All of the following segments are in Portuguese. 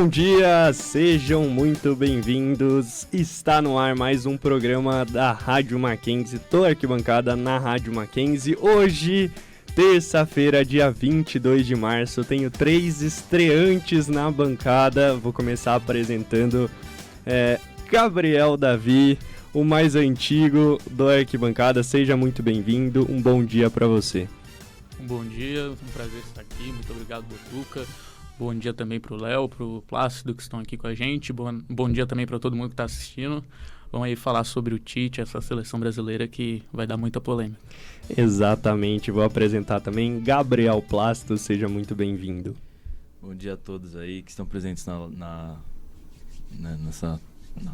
dia, sejam muito bem-vindos. Está no ar mais um programa da Rádio Mackenzie, tô arquibancada na Rádio Mackenzie. Hoje, terça-feira, dia 22 de março, tenho 3 estreantes na bancada. Vou começar apresentando Gabriel Davi, o mais antigo do arquibancada. Seja muito bem-vindo, um bom dia para você. Um bom dia, um prazer estar aqui, muito obrigado, Botuca. Bom dia também para o Léo, para o Plácido que estão aqui com a gente. Bom dia também para todo mundo que está assistindo. Vamos aí falar sobre o Tite, essa seleção brasileira que vai dar muita polêmica. Exatamente, vou apresentar também Gabriel Plácido, seja muito bem-vindo. Bom dia a todos aí que estão presentes na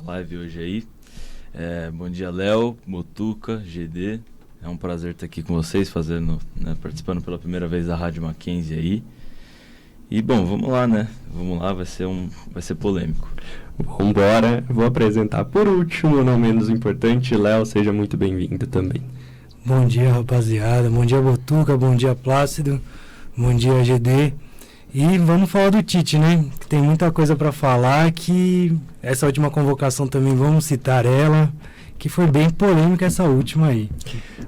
live hoje aí. Bom dia, Léo, Botuca, GD. É um prazer estar aqui com vocês, participando pela primeira vez da Rádio Mackenzie aí. E bom, vamos lá, né? Vamos lá, vai ser polêmico. Vambora, vou apresentar por último, não menos importante, Léo, seja muito bem-vindo também. Bom dia, rapaziada, bom dia, Botuca, bom dia, Plácido, bom dia, GD. E vamos falar do Tite, né? Tem muita coisa para falar, que essa última convocação também vamos citar ela, que foi bem polêmica essa última aí.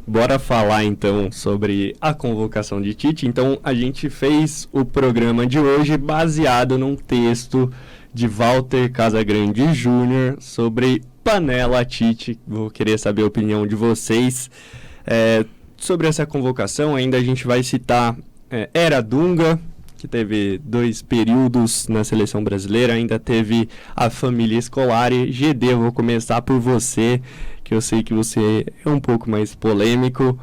Bora falar então sobre a convocação de Tite. Então a gente fez o programa de hoje baseado num texto de Walter Casagrande Jr. sobre Panela Tite. Vou querer saber a opinião de vocês sobre essa convocação. Ainda a gente vai citar Era Dunga, que teve 2 períodos na seleção brasileira, ainda teve a família Scolari. GD, eu vou começar por você, que eu sei que você é um pouco mais polêmico.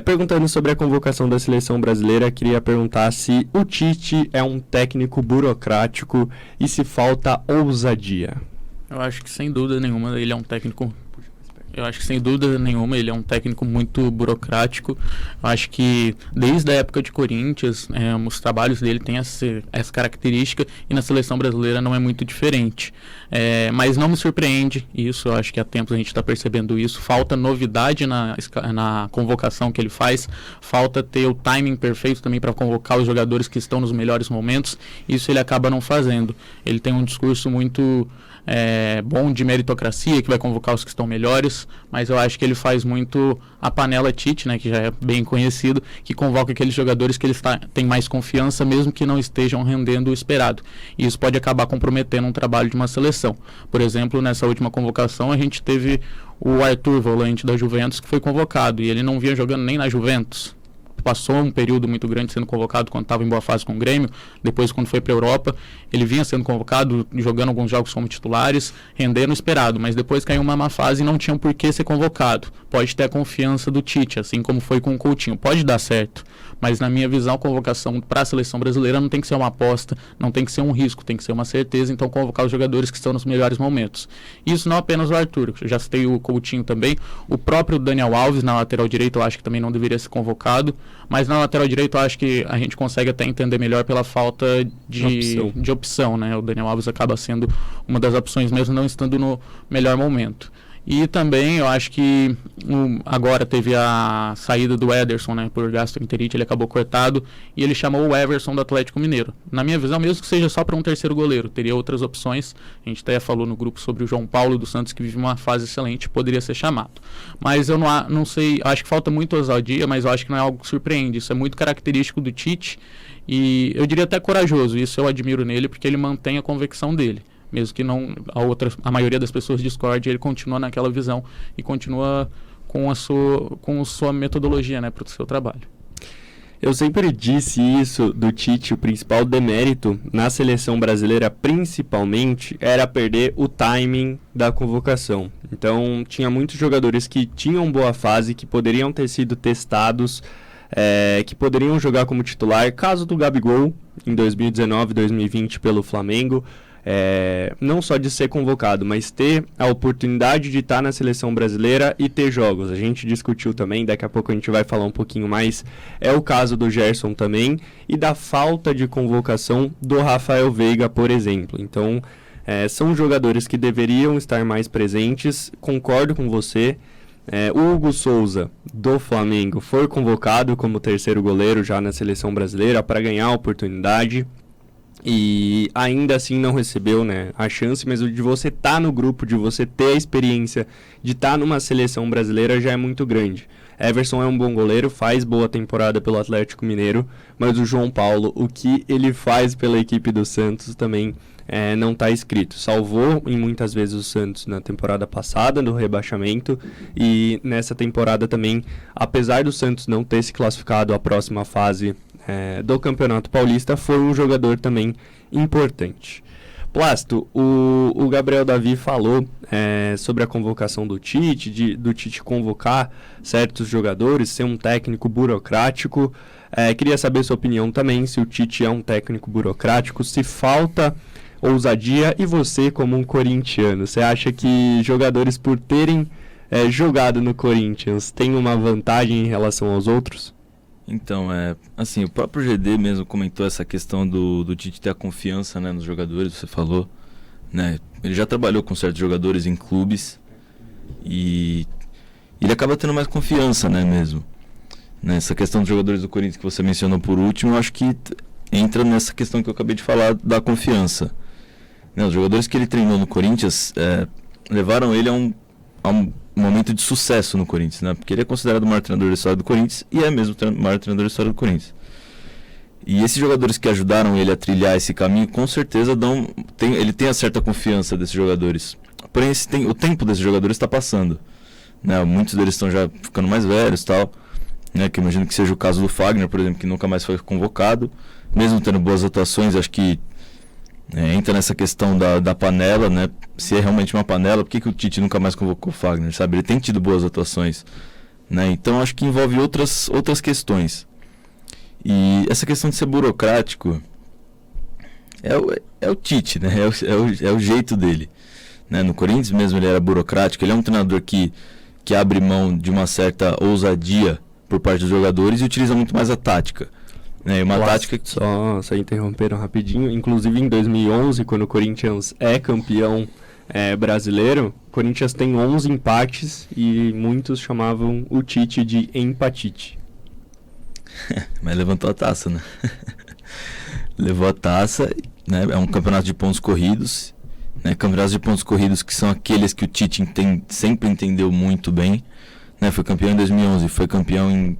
Perguntando sobre a convocação da seleção brasileira, queria perguntar se o Tite é um técnico burocrático e se falta ousadia. Eu acho que sem dúvida nenhuma ele é um técnico... ele é um técnico muito burocrático. Eu acho que desde a época de Corinthians, os trabalhos dele têm essa característica e na seleção brasileira não é muito diferente. Mas não me surpreende isso, eu acho que há tempos a gente está percebendo isso. Falta novidade na convocação que ele faz, falta ter o timing perfeito também para convocar os jogadores que estão nos melhores momentos. Isso ele acaba não fazendo. Ele tem um discurso muito... bom de meritocracia, que vai convocar os que estão melhores, mas eu acho que ele faz muito a panela Tite, né, que já é bem conhecido, que convoca aqueles jogadores que ele tem mais confiança, mesmo que não estejam rendendo o esperado. E isso pode acabar comprometendo um trabalho de uma seleção. Por exemplo, nessa última convocação a gente teve o Arthur, volante da Juventus, que foi convocado, e ele não vinha jogando nem na Juventus. Passou um período muito grande sendo convocado quando estava em boa fase com o Grêmio, depois quando foi para a Europa, ele vinha sendo convocado, jogando alguns jogos como titulares, rendendo o esperado, mas depois caiu uma má fase e não tinha por que ser convocado. Pode ter a confiança do Tite, assim como foi com o Coutinho, pode dar certo, mas na minha visão a convocação para a seleção brasileira não tem que ser uma aposta, não tem que ser um risco, tem que ser uma certeza, então convocar os jogadores que estão nos melhores momentos. Isso não apenas o Arthur, eu já citei o Coutinho também, o próprio Daniel Alves na lateral direita eu acho que também não deveria ser convocado, mas na lateral direita eu acho que a gente consegue até entender melhor pela falta de opção, né? O Daniel Alves acaba sendo uma das opções mesmo não estando no melhor momento. E também eu acho que agora teve a saída do Ederson, né, por gastroenterite, ele acabou cortado e ele chamou o Everson do Atlético Mineiro. Na minha visão, mesmo que seja só para um terceiro goleiro, teria outras opções. A gente até falou no grupo sobre o João Paulo dos Santos, que vive uma fase excelente, poderia ser chamado. Mas eu não sei, acho que falta muito ousadia, mas eu acho que não é algo que surpreende. Isso é muito característico do Tite e eu diria até corajoso. Isso eu admiro nele, porque ele mantém a convicção dele. Mesmo que a maioria das pessoas discorde, ele continua naquela visão e continua com a sua metodologia, né, para o seu trabalho. Eu sempre disse isso do Tite, o principal demérito na seleção brasileira, principalmente, era perder o timing da convocação. Então, tinha muitos jogadores que tinham boa fase, que poderiam ter sido testados, que poderiam jogar como titular. Caso do Gabigol, em 2019, 2020, pelo Flamengo. Não só de ser convocado, mas ter a oportunidade de estar na seleção brasileira e ter jogos. A gente discutiu também, daqui a pouco a gente vai falar um pouquinho mais, é o caso do Gerson também, e da falta de convocação do Rafael Veiga, por exemplo. Então, são jogadores que deveriam estar mais presentes, concordo com você. O Hugo Souza, do Flamengo, foi convocado como terceiro goleiro já na seleção brasileira para ganhar a oportunidade. E ainda assim não recebeu, né, a chance, mas de você estar no grupo, de você ter a experiência de estar numa seleção brasileira já é muito grande. Everson é um bom goleiro, faz boa temporada pelo Atlético Mineiro, mas o João Paulo, o que ele faz pela equipe do Santos também não está escrito. Salvou em muitas vezes o Santos na temporada passada, no rebaixamento, e nessa temporada também, apesar do Santos não ter se classificado à próxima fase do Campeonato Paulista, foi um jogador também importante. Plácido, o Gabriel Davi falou sobre a convocação do Tite, do Tite convocar certos jogadores, ser um técnico burocrático. Queria saber sua opinião também, se o Tite é um técnico burocrático, se falta ousadia, e você como um corintiano, você acha que jogadores por terem jogado no Corinthians têm uma vantagem em relação aos outros? Então, assim, o próprio GD mesmo comentou essa questão do Tite ter a confiança, né, nos jogadores, você falou, né? Ele já trabalhou com certos jogadores em clubes e ele acaba tendo mais confiança, né, mesmo. Nessa questão dos jogadores do Corinthians que você mencionou por último, eu acho que entra nessa questão que eu acabei de falar da confiança. Né, os jogadores que ele treinou no Corinthians levaram ele a um momento de sucesso no Corinthians, né? Porque ele é considerado o maior treinador da história do Corinthians e é mesmo o maior treinador da história do Corinthians. E esses jogadores que ajudaram ele a trilhar esse caminho, com certeza ele tem a certa confiança desses jogadores. Porém, o tempo desses jogadores está passando, né? Muitos deles estão já ficando mais velhos, tal, né? Que eu imagino que seja o caso do Fagner, por exemplo, que nunca mais foi convocado, mesmo tendo boas atuações. Acho que entra nessa questão da panela, né? Se é realmente uma panela, por que o Tite nunca mais convocou o Fagner, sabe? Ele tem tido boas atuações, né? Então acho que envolve outras questões. E essa questão de ser burocrático é o Tite, né? É o jeito dele, né? No Corinthians mesmo ele era burocrático. Ele é um treinador que abre mão de uma certa ousadia por parte dos jogadores e utiliza muito mais a tática. Uma tática que... Só interromperam rapidinho. Inclusive em 2011, quando o Corinthians é campeão brasileiro, o Corinthians tem 11 empates e muitos chamavam o Tite de empatite. Mas levantou a taça, né? Levou a taça, né? É um campeonato de pontos corridos, né? Campeonatos de pontos corridos que são aqueles que o Tite sempre entendeu muito bem, né? Foi campeão em 2011, foi campeão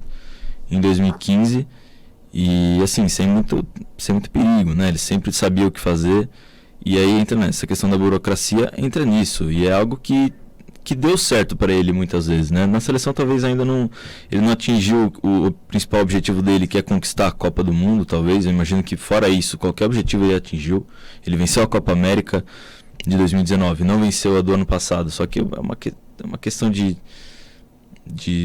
em 2015. E assim, sem muito perigo, né? Ele sempre sabia o que fazer. E aí entra nessa questão da burocracia, entra nisso. E é algo que deu certo para ele muitas vezes, né? Na seleção talvez ainda ele não atingiu o principal objetivo dele, que é conquistar a Copa do Mundo, talvez. Eu imagino que fora isso, qualquer objetivo ele atingiu. Ele venceu a Copa América de 2019, não venceu a do ano passado. Só que é uma questão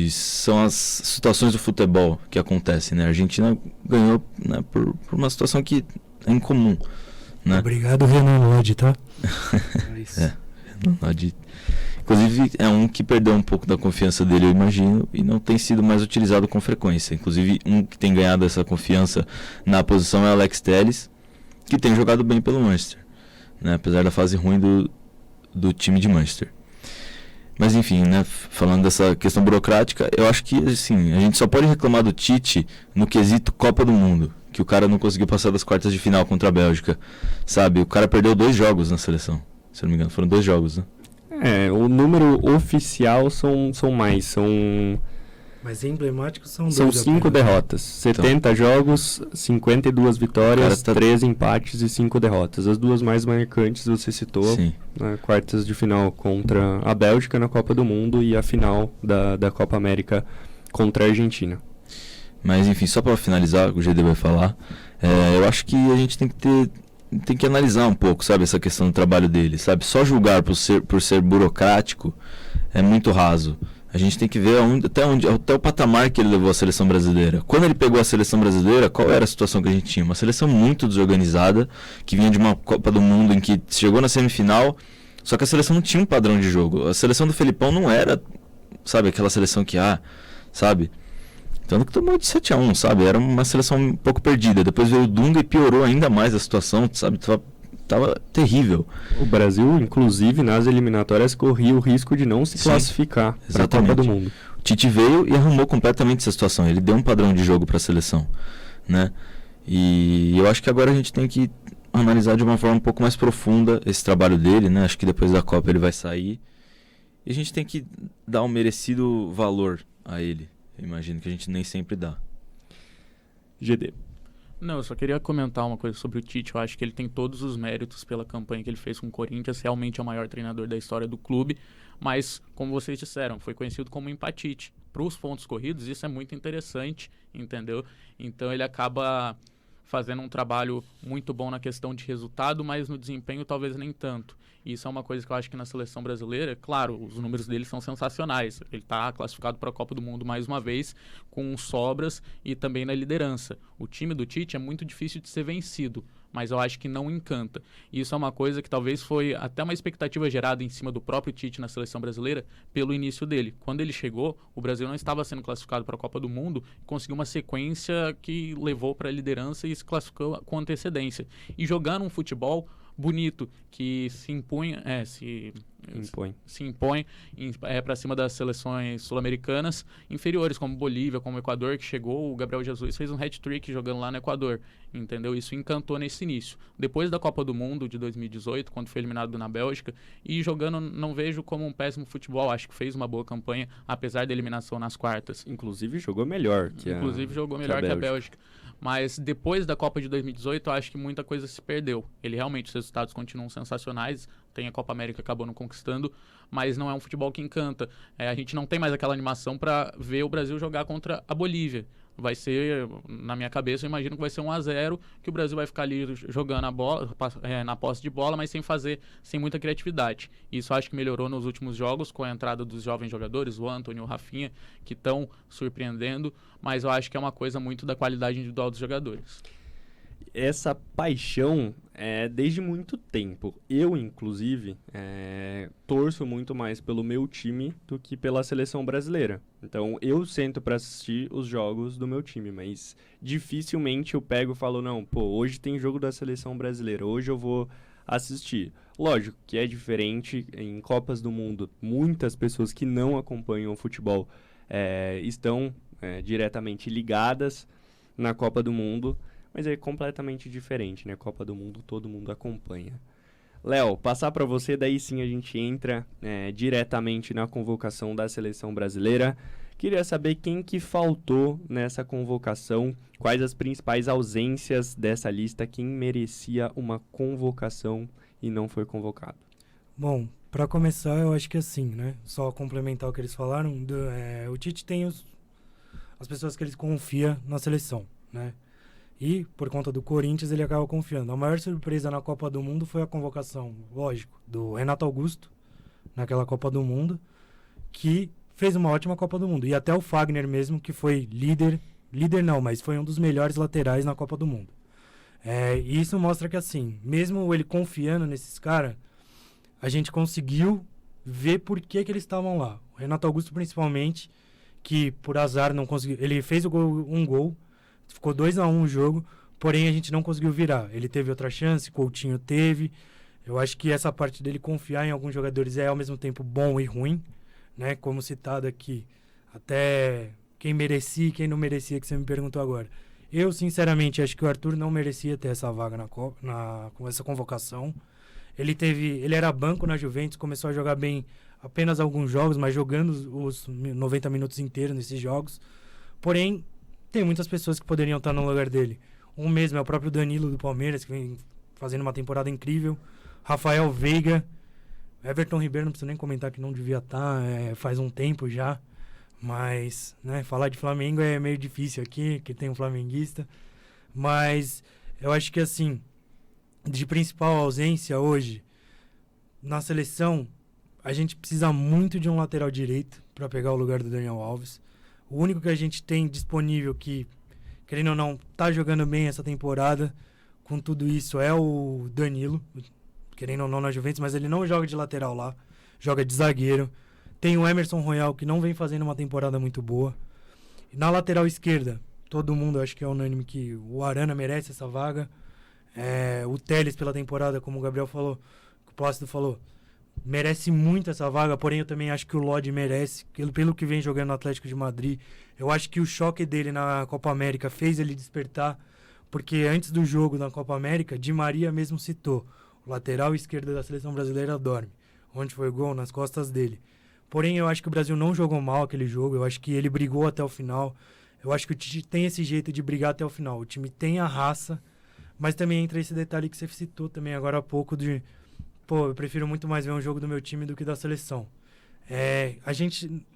são as situações do futebol que acontecem, né? A Argentina ganhou, né, por uma situação que é incomum, né? Obrigado, Renan Lodge, tá? Renan Lodge, inclusive, é um que perdeu um pouco da confiança dele, eu imagino, e não tem sido mais utilizado com frequência. Inclusive, um que tem ganhado essa confiança na posição é o Alex Telles, que tem jogado bem pelo Manchester, né? Apesar da fase ruim do time de Manchester. Mas enfim, né, falando dessa questão burocrática, eu acho que assim, a gente só pode reclamar do Tite no quesito Copa do Mundo, que o cara não conseguiu passar das quartas de final contra a Bélgica, sabe? O cara perdeu 2 jogos na seleção, se eu não me engano, foram 2 jogos, né? O número oficial são mais, Mas emblemáticos são 2. São 5 derrotas, 70 jogos, 52 vitórias, 13 empates e 5 derrotas. As duas mais marcantes você citou, né, quartas de final contra a Bélgica na Copa do Mundo e a final da Copa América contra a Argentina. Mas enfim, só para finalizar, o GD vai falar, eu acho que a gente tem que analisar um pouco, sabe, essa questão do trabalho dele, sabe? Só julgar por ser burocrático é muito raso. A gente tem que ver até o patamar que ele levou a seleção brasileira. Quando ele pegou a seleção brasileira, qual era a situação que a gente tinha? Uma seleção muito desorganizada, que vinha de uma Copa do Mundo em que chegou na semifinal, só que a seleção não tinha um padrão de jogo. A seleção do Felipão não era, sabe, aquela seleção que sabe? Tanto que tomou de 7-1, sabe? Era uma seleção um pouco perdida. Depois veio o Dunga e piorou ainda mais a situação, sabe? Tava terrível. O Brasil, inclusive, nas eliminatórias, corria o risco de não se classificar para a Copa do Mundo. O Tite veio e arrumou completamente essa situação. Ele deu um padrão de jogo para a seleção, né? E eu acho que agora a gente tem que analisar de uma forma um pouco mais profunda esse trabalho dele, né? Acho que depois da Copa ele vai sair. E a gente tem que dar um merecido valor a ele. Eu imagino que a gente nem sempre dá. GD. Não, eu só queria comentar uma coisa sobre o Tite. Eu acho que ele tem todos os méritos pela campanha que ele fez com o Corinthians. Realmente é o maior treinador da história do clube. Mas, como vocês disseram, foi conhecido como empatite. Para os pontos corridos, isso é muito interessante, entendeu? Então ele acaba fazendo um trabalho muito bom na questão de resultado, mas no desempenho talvez nem tanto. E isso é uma coisa que eu acho que na seleção brasileira, claro, os números dele são sensacionais. Ele está classificado para a Copa do Mundo mais uma vez, com sobras e também na liderança. O time do Tite é muito difícil de ser vencido, mas eu acho que não encanta. E isso é uma coisa que talvez foi até uma expectativa gerada em cima do próprio Tite na seleção brasileira pelo início dele. Quando ele chegou, o Brasil não estava sendo classificado para a Copa do Mundo, conseguiu uma sequência que levou para a liderança e se classificou com antecedência. E jogando um futebol bonito, que se impunha, se impõe para cima das seleções sul-americanas inferiores, como Bolívia, como Equador, que chegou, o Gabriel Jesus fez um hat-trick jogando lá no Equador, entendeu? Isso encantou nesse início. Depois da Copa do Mundo de 2018, quando foi eliminado na Bélgica, e jogando, não vejo como um péssimo futebol, acho que fez uma boa campanha, apesar da eliminação nas quartas. Inclusive jogou melhor que a Bélgica. Mas depois da Copa de 2018, eu acho que muita coisa se perdeu. Ele realmente, os resultados continuam sensacionais. Tem a Copa América que acabou não conquistando, mas não é um futebol que encanta. A gente não tem mais aquela animação para ver o Brasil jogar contra a Bolívia. Vai ser, na minha cabeça, eu imagino que vai ser 1-0, que o Brasil vai ficar ali jogando a bola, na posse de bola, mas sem muita criatividade. Isso eu acho que melhorou nos últimos jogos, com a entrada dos jovens jogadores, o Antony e o Rafinha, que estão surpreendendo, mas eu acho que é uma coisa muito da qualidade individual dos jogadores. Essa paixão é desde muito tempo. Eu, inclusive, torço muito mais pelo meu time do que pela seleção brasileira. Então, eu sento para assistir os jogos do meu time, mas dificilmente eu pego e falo, não, hoje tem jogo da seleção brasileira, hoje eu vou assistir. Lógico que é diferente em Copas do Mundo. Muitas pessoas que não acompanham o futebol estão diretamente ligadas na Copa do Mundo, mas é completamente diferente, né? Copa do Mundo, todo mundo acompanha. Léo, passar para você, daí sim a gente entra diretamente na convocação da seleção brasileira. Queria saber quem que faltou nessa convocação, quais as principais ausências dessa lista, quem merecia uma convocação e não foi convocado. Bom, para começar, eu acho que assim, né? Só complementar o que eles falaram, o Tite tem as pessoas que ele confia na seleção, né? E, por conta do Corinthians, ele acaba confiando. A maior surpresa na Copa do Mundo foi a convocação, lógico, do Renato Augusto, naquela Copa do Mundo, que fez uma ótima Copa do Mundo. E até o Fagner mesmo, que foi líder não, mas foi um dos melhores laterais na Copa do Mundo. E isso mostra que, assim, mesmo ele confiando nesses caras, a gente conseguiu ver por que eles estavam lá. O Renato Augusto, principalmente, que por azar não conseguiu... Ele fez um gol, ficou 2-1 o jogo, porém a gente não conseguiu virar. Ele teve outra chance, Coutinho teve. Eu acho que essa parte dele confiar em alguns jogadores é ao mesmo tempo bom e ruim, né? Como citado aqui, até quem merecia e quem não merecia, que você me perguntou agora. Eu, sinceramente, acho que o Arthur não merecia ter essa vaga com essa convocação. Ele era banco na Juventus, começou a jogar bem apenas alguns jogos, mas jogando os 90 minutos inteiros nesses jogos. Porém, tem muitas pessoas que poderiam estar no lugar dele. Um mesmo é o próprio Danilo do Palmeiras, que vem fazendo uma temporada incrível. Rafael Veiga. Everton Ribeiro, não preciso nem comentar que não devia estar, faz um tempo já. Mas, né, falar de Flamengo é meio difícil aqui, que tem um flamenguista. Mas eu acho que, assim, de principal ausência hoje, na seleção, a gente precisa muito de um lateral direito para pegar o lugar do Daniel Alves. O único que a gente tem disponível que, querendo ou não, tá jogando bem essa temporada, com tudo isso, é o Danilo, querendo ou não na Juventus, mas ele não joga de lateral lá, joga de zagueiro. Tem o Emerson Royal, que não vem fazendo uma temporada muito boa. E na lateral esquerda, todo mundo acho que é unânime que o Arana merece essa vaga. O Telles pela temporada, como o Gabriel falou, que o Plácido falou, merece muito essa vaga, porém eu também acho que o Lodi merece, pelo que vem jogando no Atlético de Madrid. Eu acho que o choque dele na Copa América fez ele despertar Porque antes do jogo na Copa América, Di Maria mesmo citou, o lateral esquerdo da seleção brasileira dorme. Onde foi o gol? Nas costas dele. Porém, eu acho que o Brasil não jogou mal aquele jogo, eu acho que ele brigou até o final. Eu acho que o Tite tem esse jeito de brigar até o final. O time tem a raça, mas também entra esse detalhe que você citou também agora há pouco de... Pô, eu prefiro muito mais ver um jogo do meu time do que da seleção.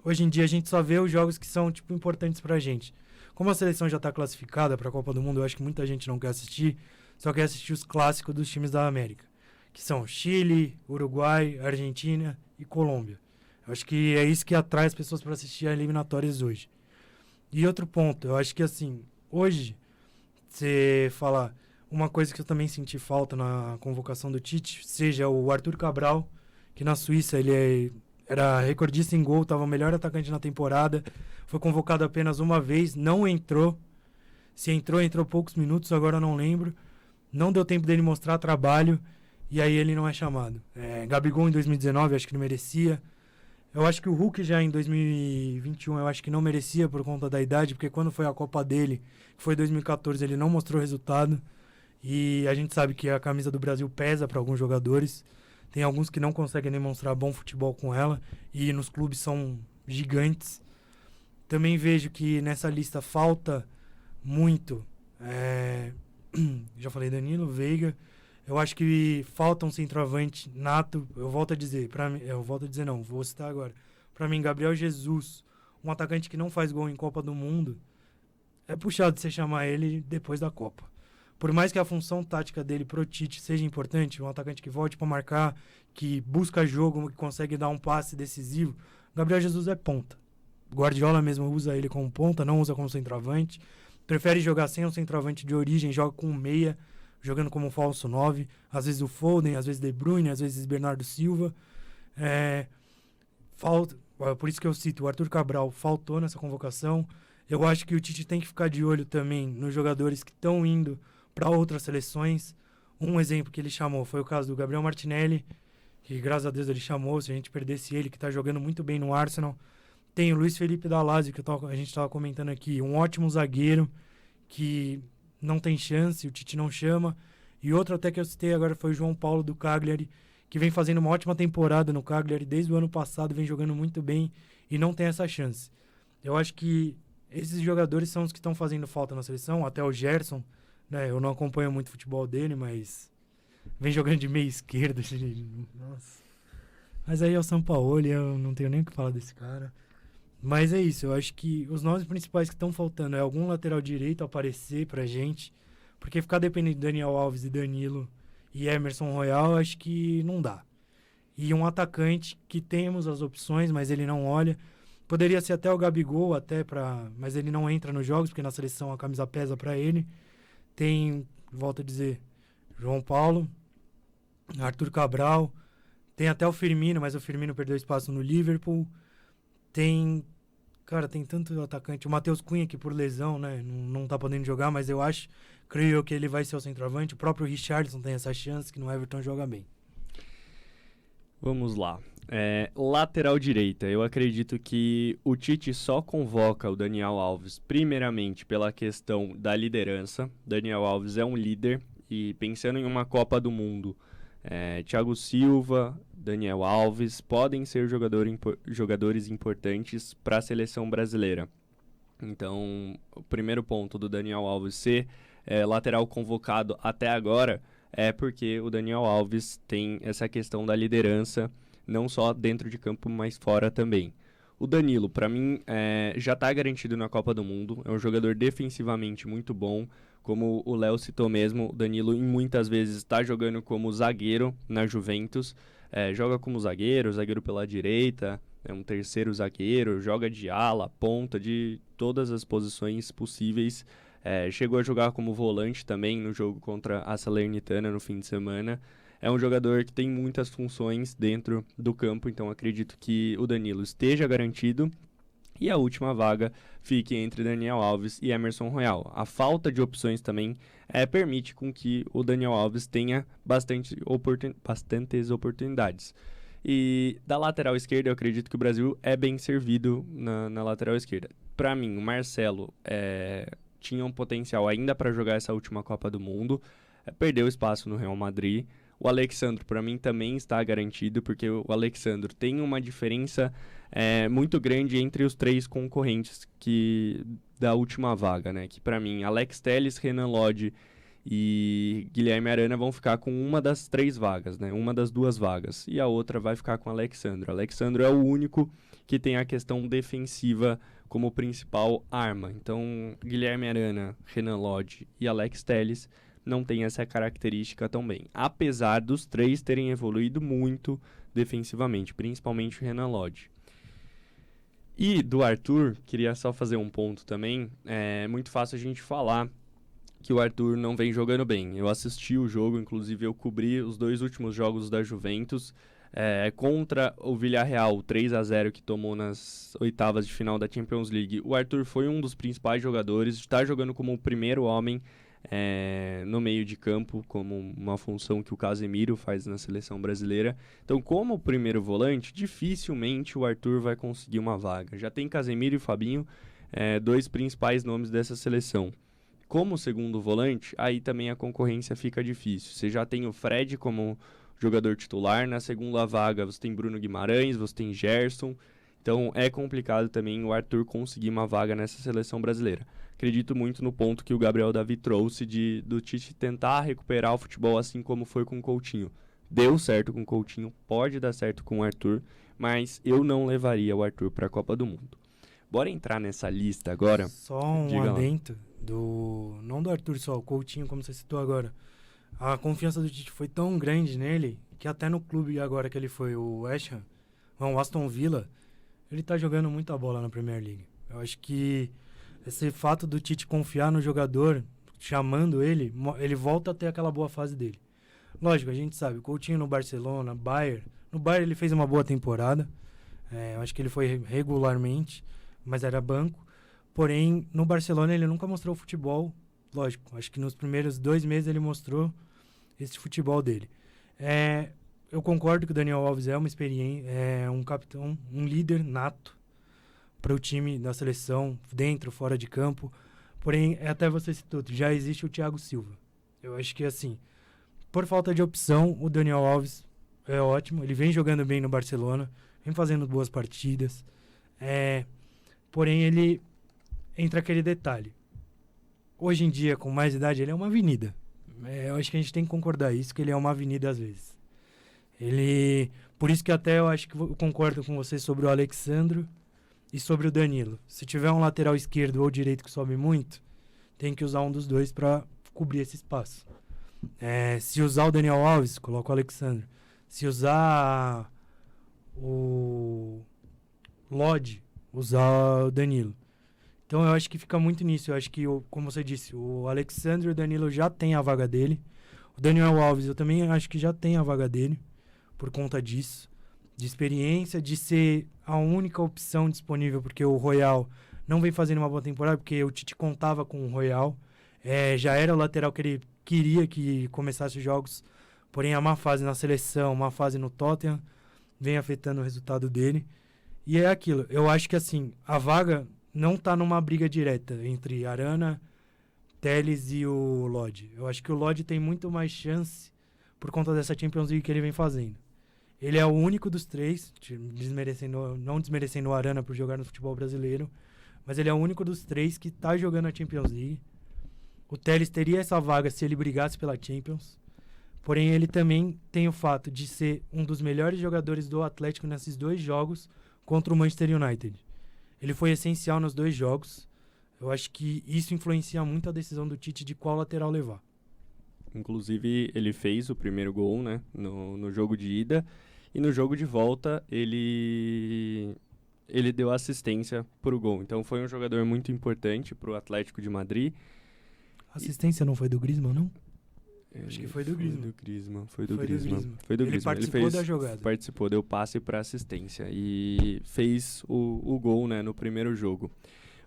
Hoje em dia a gente só vê os jogos que são tipo, importantes pra gente. Como a seleção já está classificada para a Copa do Mundo, eu acho que muita gente não quer assistir, só quer assistir os clássicos dos times da América, que são Chile, Uruguai, Argentina e Colômbia. Eu acho que é isso que atrai as pessoas para assistir a eliminatórias hoje. E outro ponto, eu acho que assim, hoje, você falar uma coisa que eu também senti falta na convocação do Tite, seja o Arthur Cabral, que na Suíça ele era recordista em gol, estava o melhor atacante na temporada, foi convocado apenas uma vez, não entrou. Se entrou poucos minutos, agora eu não lembro. Não deu tempo dele mostrar trabalho, e aí ele não é chamado. Gabigol em 2019, acho que não merecia. Eu acho que o Hulk já em 2021, eu acho que não merecia por conta da idade, porque quando foi a Copa dele, que foi 2014, ele não mostrou resultado. E a gente sabe que a camisa do Brasil pesa para alguns jogadores. Tem alguns que não conseguem demonstrar bom futebol com ela, e nos clubes são gigantes. Também vejo que nessa lista falta muito. Já falei Danilo, Veiga. Eu acho que falta um centroavante nato. Vou citar agora. Para mim, Gabriel Jesus, um atacante que não faz gol em Copa do Mundo, é puxado de você chamar ele depois da Copa. Por mais que a função tática dele pro Tite seja importante, um atacante que volte para marcar, que busca jogo, que consegue dar um passe decisivo, Gabriel Jesus é ponta. Guardiola mesmo usa ele como ponta, não usa como centroavante. Prefere jogar sem um centroavante de origem, joga com um meia, jogando como falso 9. Às vezes o Foden, às vezes De Bruyne, às vezes Bernardo Silva. Por isso que eu cito, o Arthur Cabral faltou nessa convocação. Eu acho que o Tite tem que ficar de olho também nos jogadores que estão indo para outras seleções. Um exemplo que ele chamou foi o caso do Gabriel Martinelli, que graças a Deus ele chamou, se a gente perdesse ele, que está jogando muito bem no Arsenal. Tem o Luiz Felipe Dalazzi, que a gente estava comentando aqui, um ótimo zagueiro, que não tem chance, o Tite não chama. E outro até que eu citei agora foi o João Paulo do Cagliari, que vem fazendo uma ótima temporada no Cagliari, desde o ano passado vem jogando muito bem e não tem essa chance. Eu acho que esses jogadores são os que estão fazendo falta na seleção, até o Gerson, né? Eu não acompanho muito o futebol dele, mas vem jogando de meia esquerda. Nossa. Mas aí é o Sampaoli, eu não tenho nem o que falar desse cara. Mas é isso, eu acho que os nomes principais que estão faltando é algum lateral direito aparecer pra gente, porque ficar dependendo de Daniel Alves e Danilo e Emerson Royal, acho que não dá. E um atacante que temos as opções, mas ele não olha. Poderia ser até o Gabigol, mas ele não entra nos jogos, porque na seleção a camisa pesa pra ele. Tem, volto a dizer, João Paulo, Arthur Cabral, tem até o Firmino, mas o Firmino perdeu espaço no Liverpool. Tem tanto atacante. O Matheus Cunha, que por lesão, né, não tá podendo jogar, mas creio eu que ele vai ser o centroavante. O próprio Richarlison tem essa chance, que no Everton joga bem. Vamos lá. Lateral direita. Eu acredito que o Tite só convoca o Daniel Alves, primeiramente, pela questão da liderança. Daniel Alves é um líder e pensando em uma Copa do Mundo, Thiago Silva, Daniel Alves podem ser jogadores importantes para a seleção brasileira. Então, o primeiro ponto do Daniel Alves ser lateral convocado até agora é porque o Daniel Alves tem essa questão da liderança, não só dentro de campo, mas fora também. O Danilo, para mim, já está garantido na Copa do Mundo, é um jogador defensivamente muito bom. Como o Léo citou mesmo, o Danilo muitas vezes está jogando como zagueiro na Juventus, joga como zagueiro pela direita, é um terceiro zagueiro, joga de ala, ponta, de todas as posições possíveis. Chegou a jogar como volante também no jogo contra a Salernitana no fim de semana. É um jogador que tem muitas funções dentro do campo, então acredito que o Danilo esteja garantido. E a última vaga fique entre Daniel Alves e Emerson Royal. A falta de opções também permite com que o Daniel Alves tenha bastantes oportunidades. E da lateral esquerda, eu acredito que o Brasil é bem servido na lateral esquerda. Para mim, o Marcelo tinha um potencial ainda para jogar essa última Copa do Mundo, perdeu espaço no Real Madrid. O Alex Sandro, para mim, também está garantido, porque o Alex Sandro tem uma diferença muito grande entre os 3 concorrentes da última vaga, né? Que para mim, Alex Telles, Renan Lodge e Guilherme Arana vão ficar com uma das 3 vagas, né? Uma das 2 vagas. E a outra vai ficar com o Alex Sandro. O Alex Sandro é o único que tem a questão defensiva como principal arma. Então, Guilherme Arana, Renan Lodge e Alex Telles não tem essa característica tão bem. Apesar dos 3 terem evoluído muito defensivamente, principalmente o Renan Lodge. E do Arthur, queria só fazer um ponto também. É muito fácil a gente falar que o Arthur não vem jogando bem. Eu assisti o jogo, inclusive eu cobri os 2 últimos jogos da Juventus, contra o Villarreal, 3-0 que tomou nas oitavas de final da Champions League. O Arthur foi um dos principais jogadores, está jogando como o primeiro homem no meio de campo, como uma função que o Casemiro faz na seleção brasileira. Então, como primeiro volante, dificilmente o Arthur vai conseguir uma vaga. Já tem Casemiro e Fabinho, 2 principais nomes dessa seleção. Como segundo volante, aí também a concorrência fica difícil. Você já tem o Fred como jogador titular, na segunda vaga você tem Bruno Guimarães, você tem Gerson. Então é complicado também o Arthur conseguir uma vaga nessa seleção brasileira. Acredito muito no ponto que o Gabriel Davi trouxe do Tite tentar recuperar o futebol assim como foi com o Coutinho. Deu certo com o Coutinho, pode dar certo com o Arthur, mas eu não levaria o Arthur para a Copa do Mundo. Bora entrar nessa lista agora? Só um adendo, não do Arthur só, o Coutinho, como você citou agora. A confiança do Tite foi tão grande nele que até no clube agora que ele foi, o West Ham, o Aston Villa, ele tá jogando muita bola na Premier League. Eu acho que esse fato do Tite confiar no jogador, chamando ele volta a ter aquela boa fase dele. Lógico, a gente sabe, o Coutinho no Barcelona, Bayern. No Bayern ele fez uma boa temporada. Eu acho que ele foi regularmente, mas era banco. Porém, no Barcelona ele nunca mostrou futebol. Lógico, acho que nos primeiros 2 meses ele mostrou esse futebol dele. Eu concordo que o Daniel Alves é uma experiência, um capitão, um líder nato para o time da seleção, dentro, fora de campo. Porém, até você citou, já existe o Thiago Silva. Eu acho que, assim, por falta de opção, o Daniel Alves é ótimo. Ele vem jogando bem no Barcelona, vem fazendo boas partidas. Porém, ele entra aquele detalhe. Hoje em dia, com mais idade, ele é uma avenida. Eu acho que a gente tem que concordar isso, que ele é uma avenida às vezes. Por isso que até eu acho que eu concordo com você sobre o Alexandro e sobre o Danilo. Se tiver um lateral esquerdo ou direito que sobe muito, tem que usar um dos 2 para cobrir esse espaço. Se usar o Daniel Alves, coloca o Alexandro. Se usar o Lodge, usar o Danilo. Então eu acho que fica muito nisso. Eu acho que, como você disse, o Alexandre e o Danilo já tem a vaga dele. O Daniel Alves eu também acho que já tem a vaga dele, por conta disso. De experiência, de ser a única opção disponível, porque o Royal não vem fazendo uma boa temporada, porque o Tite contava com o Royal. Já era o lateral que ele queria que começasse os jogos, porém a má fase na seleção, má fase no Tottenham, vem afetando o resultado dele. E é aquilo, eu acho que assim, a vaga não tá numa briga direta entre Arana, Telles e o Lodge. Eu acho que o Lodge tem muito mais chance por conta dessa Champions League que ele vem fazendo. Ele é o único dos 3, não desmerecendo o Arana por jogar no futebol brasileiro, mas ele é o único dos 3 que tá jogando a Champions League. O Telles teria essa vaga se ele brigasse pela Champions, porém ele também tem o fato de ser um dos melhores jogadores do Atlético nesses 2 jogos contra o Manchester United. Ele foi essencial nos 2 jogos. Eu acho que isso influencia muito a decisão do Tite de qual lateral levar. Inclusive, ele fez o primeiro gol, né, no jogo de ida. E no jogo de volta, ele deu assistência para o gol. Então, foi um jogador muito importante para o Atlético de Madrid. A assistência não foi do Griezmann, não? Acho que foi do Griezmann. Foi do Griezmann. Ele participou da jogada. Participou, deu passe para assistência e fez o gol, né, no primeiro jogo.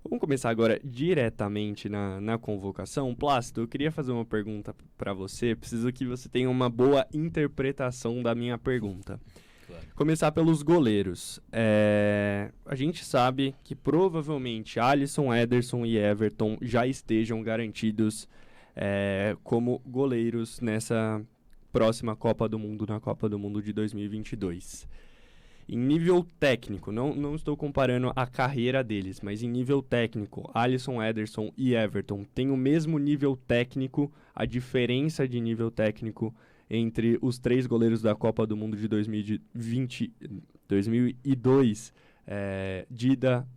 Vamos começar agora diretamente na convocação. Plácido, eu queria fazer uma pergunta para você. Preciso que você tenha uma boa interpretação da minha pergunta. Claro. Começar pelos goleiros. A gente sabe que provavelmente Alisson, Ederson e Everton já estejam garantidos como goleiros nessa próxima Copa do Mundo, na Copa do Mundo de 2022. Em nível técnico, não estou comparando a carreira deles, mas em nível técnico, Alisson, Ederson e Everton têm o mesmo nível técnico, a diferença de nível técnico entre os 3 goleiros da Copa do Mundo de 2002, Dida,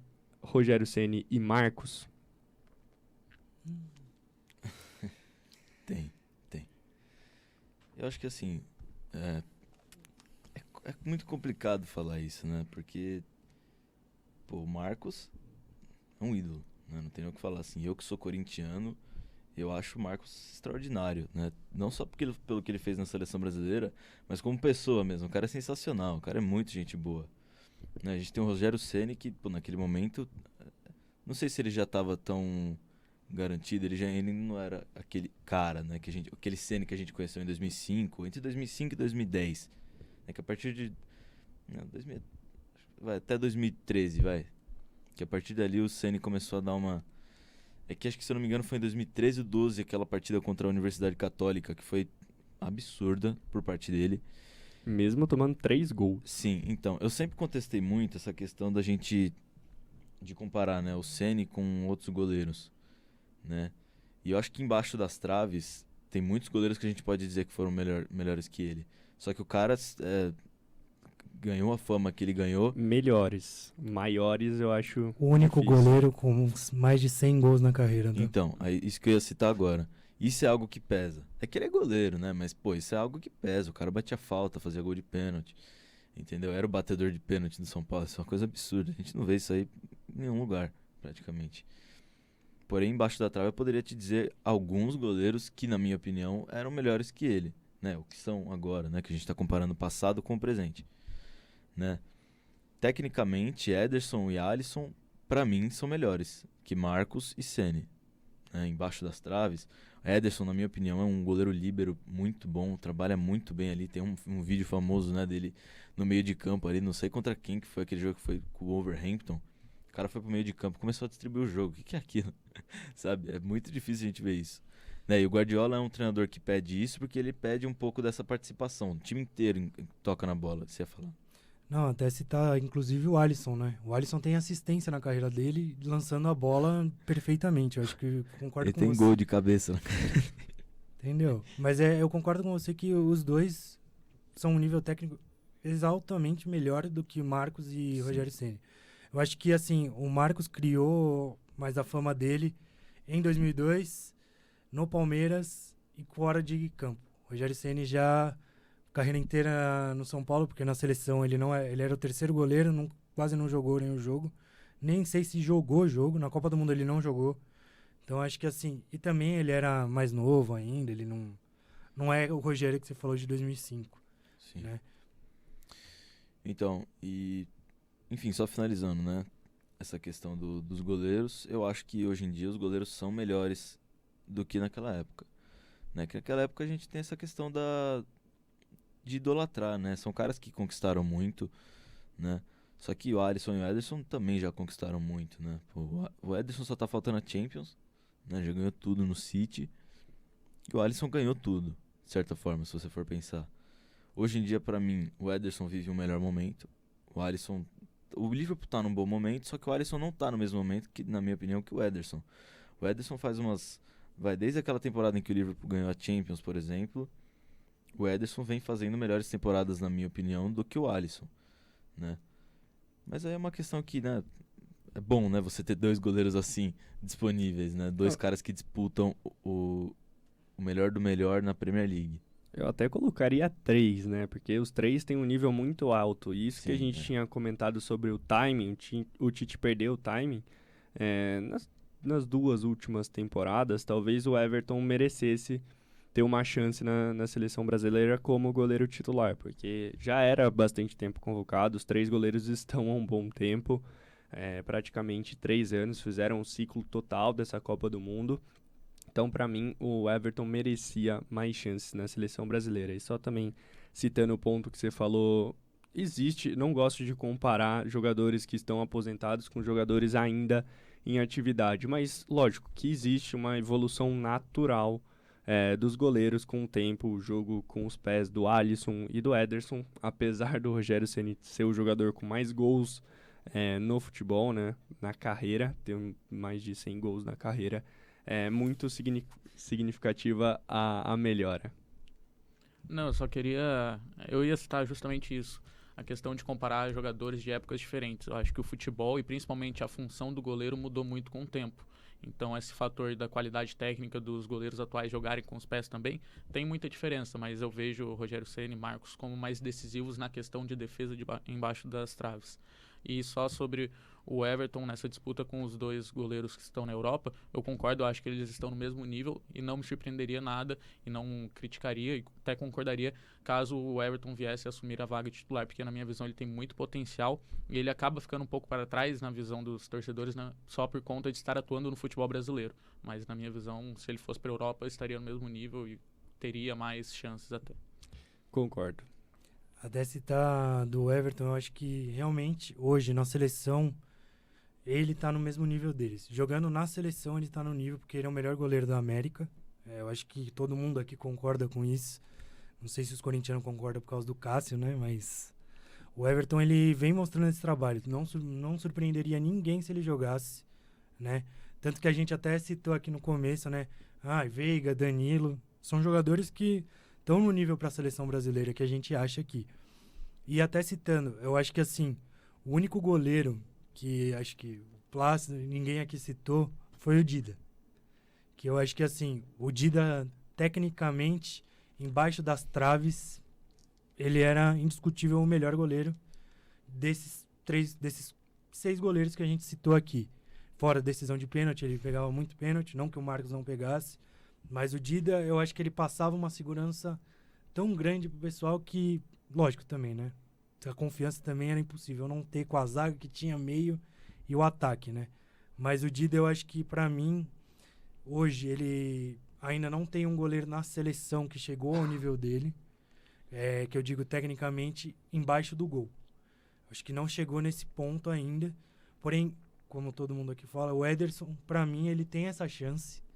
Rogério Ceni e Marcos? Tem. Eu acho que assim, é muito complicado falar isso, né? Porque, o Marcos é um ídolo, né? Não tem nem o que falar assim. Eu que sou corintiano, eu acho o Marcos extraordinário, né? Não só pelo que ele fez na seleção brasileira, mas como pessoa mesmo. O cara é sensacional, o cara é muito gente boa. Né? A gente tem o Rogério Ceni que, naquele momento, não sei se ele já estava tão garantido, ele não era aquele cara, né? Aquele Ceni que a gente conheceu em 2005, entre 2005 e 2010. Que a partir de até 2013, que a partir dali o Ceni começou a dar uma... que acho que, se eu não me engano, foi em 2013 ou 2012 aquela partida contra a Universidade Católica, que foi absurda por parte dele. Mesmo tomando 3 gols. Sim, então, eu sempre contestei muito essa questão de comparar, né, o Ceni com outros goleiros, né? E eu acho que embaixo das traves tem muitos goleiros que a gente pode dizer que foram melhores que ele. Só que o cara ganhou a fama que ele ganhou. Melhores. Maiores, eu acho. O único difícil. goleiro com mais de 100 gols na carreira. Né? Então, isso que eu ia citar agora. Isso é algo que pesa. É que ele é goleiro, né? Mas, isso é algo que pesa. O cara batia falta, fazia gol de pênalti. Entendeu? Era o batedor de pênalti do São Paulo. Isso é uma coisa absurda. A gente não vê isso aí em nenhum lugar, praticamente. Porém, embaixo da trave eu poderia te dizer alguns goleiros que, na minha opinião, eram melhores que ele. Né, o que são agora, né, que a gente está comparando o passado com o presente, né? Tecnicamente, Ederson e Alisson, para mim, são melhores que Marcos e Ceni, né? Embaixo das traves, Ederson, na minha opinião, é um goleiro líbero muito bom, trabalha muito bem ali. Tem um vídeo famoso, né, dele no meio de campo ali, não sei contra quem que foi aquele jogo, que foi com o Wolverhampton. O cara foi pro meio de campo, começou a distribuir o jogo. O que é aquilo? Sabe? É muito difícil a gente ver isso. Né? E o Guardiola é um treinador que pede isso porque ele pede um pouco dessa participação. O time inteiro toca na bola, você ia falar. Não, até citar inclusive o Alisson, né? O Alisson tem assistência na carreira dele, lançando a bola perfeitamente. Eu acho que concordo com você. Ele tem gol de cabeça na carreira. Entendeu? Mas eu concordo com você que os dois são um nível técnico exaltamente melhor do que Marcos e Sim. Rogério Ceni. Eu acho que, assim, o Marcos criou mais a fama dele em 2002, no Palmeiras e fora de campo. O Rogério Ceni já carreira inteira no São Paulo, porque na seleção ele era o terceiro goleiro, quase não jogou nenhum jogo. Nem sei se jogou o jogo, na Copa do Mundo ele não jogou. Então acho que assim, e também ele era mais novo ainda, ele não é o Rogério que você falou de 2005. Sim. Né? Então, enfim, só finalizando, né? Essa questão dos goleiros, eu acho que hoje em dia os goleiros são melhores do que naquela época. Né? Que naquela época a gente tem essa questão de idolatrar, né? São caras que conquistaram muito, né? Só que o Alisson e o Ederson também já conquistaram muito, né? Pô, o Ederson só tá faltando a Champions, né? Já ganhou tudo no City. E o Alisson ganhou tudo, de certa forma, se você for pensar. Hoje em dia, pra mim, o Ederson vive um melhor momento. O Liverpool tá num bom momento, só que o Alisson não tá no mesmo momento, que, na minha opinião, que o Ederson. O Ederson faz desde aquela temporada em que o Liverpool ganhou a Champions, por exemplo, o Ederson vem fazendo melhores temporadas, na minha opinião, do que o Alisson, né? Mas aí é uma questão que, né, é bom, né, você ter dois goleiros assim disponíveis, né? Dois caras que disputam o melhor do melhor na Premier League. Eu até colocaria 3, né? Porque os 3 têm um nível muito alto. E isso que a gente tinha comentado sobre o timing, o Tite perdeu o timing. Nas 2 últimas temporadas, talvez o Everton merecesse ter uma chance na seleção brasileira como goleiro titular, porque já era bastante tempo convocado, os 3 goleiros estão há um bom tempo, praticamente 3 anos, fizeram o ciclo total dessa Copa do Mundo. Então, para mim, o Everton merecia mais chances na seleção brasileira. E só também citando o ponto que você falou existe, não gosto de comparar jogadores que estão aposentados com jogadores ainda em atividade, mas lógico que existe uma evolução natural dos goleiros com o tempo, o jogo com os pés do Alisson e do Ederson, apesar do Rogério Ceni ser o jogador com mais gols no futebol, né, na carreira, tem mais de 100 gols na carreira, é muito significativa a melhora. Não, eu ia citar justamente isso, a questão de comparar jogadores de épocas diferentes. Eu acho que o futebol e principalmente a função do goleiro mudou muito com o tempo. Então esse fator da qualidade técnica dos goleiros atuais jogarem com os pés também tem muita diferença, mas eu vejo o Rogério Ceni e Marcos como mais decisivos na questão de defesa embaixo das traves. E só sobre o Everton nessa disputa com os dois goleiros que estão na Europa, eu concordo, eu acho que eles estão no mesmo nível e não me surpreenderia nada e não criticaria e até concordaria caso o Everton viesse a assumir a vaga titular, porque na minha visão ele tem muito potencial e ele acaba ficando um pouco para trás na visão dos torcedores, né, só por conta de estar atuando no futebol brasileiro. Mas na minha visão, se ele fosse para a Europa, estaria no mesmo nível e teria mais chances até. Concordo. Até citar do Everton, eu acho que realmente hoje na seleção ele tá no mesmo nível deles. Jogando na seleção ele tá no nível porque ele é o melhor goleiro da América. Eu acho que todo mundo aqui concorda com isso. Não sei se os corintianos concordam por causa do Cássio, né? Mas o Everton ele vem mostrando esse trabalho. Não surpreenderia ninguém se ele jogasse, né? Tanto que a gente até citou aqui no começo, né? Veiga, Danilo, são jogadores que estão no nível para a seleção brasileira que a gente acha aqui. E até citando, eu acho que assim, o único goleiro que acho que o Plácido, ninguém aqui citou, foi o Dida. Que eu acho que assim, o Dida, tecnicamente, embaixo das traves, ele era indiscutível o melhor goleiro desses 6 goleiros que a gente citou aqui. Fora a decisão de pênalti, ele pegava muito pênalti, não que o Marcos não pegasse, mas o Dida, eu acho que ele passava uma segurança tão grande pro pessoal que, lógico também, né? A confiança também era impossível não ter com a zaga que tinha meio e o ataque, né? Mas o Dida, eu acho que pra mim, hoje, ele ainda não tem um goleiro na seleção que chegou ao nível dele, que eu digo tecnicamente, embaixo do gol. Acho que não chegou nesse ponto ainda, porém, como todo mundo aqui fala, o Ederson, pra mim, ele tem essa chance.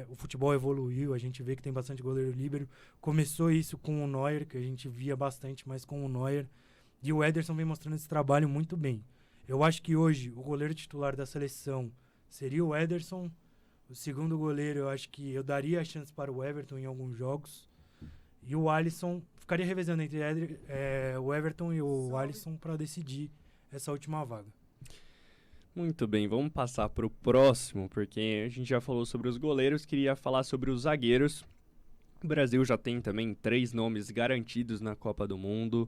O futebol evoluiu, a gente vê que tem bastante goleiro líbero. Começou isso com o Neuer, que a gente via bastante, mas com o Neuer. E o Ederson vem mostrando esse trabalho muito bem. Eu acho que hoje o goleiro titular da seleção seria o Ederson. O segundo goleiro, eu acho que eu daria a chance para o Everton em alguns jogos. E o Alisson, ficaria revezando entre o Everton e o Alisson para decidir essa última vaga. Muito bem, vamos passar para o próximo, porque a gente já falou sobre os goleiros, queria falar sobre os zagueiros. O Brasil já tem também 3 nomes garantidos na Copa do Mundo: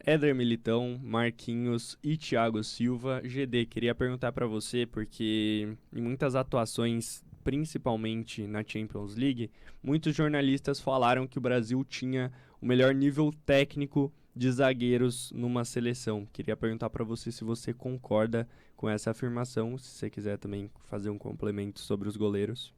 Éder Militão, Marquinhos e Thiago Silva. GD, queria perguntar para você, porque em muitas atuações, principalmente na Champions League, muitos jornalistas falaram que o Brasil tinha o melhor nível técnico de zagueiros numa seleção. Queria perguntar para você se você concorda com essa afirmação, se você quiser também fazer um complemento sobre os goleiros.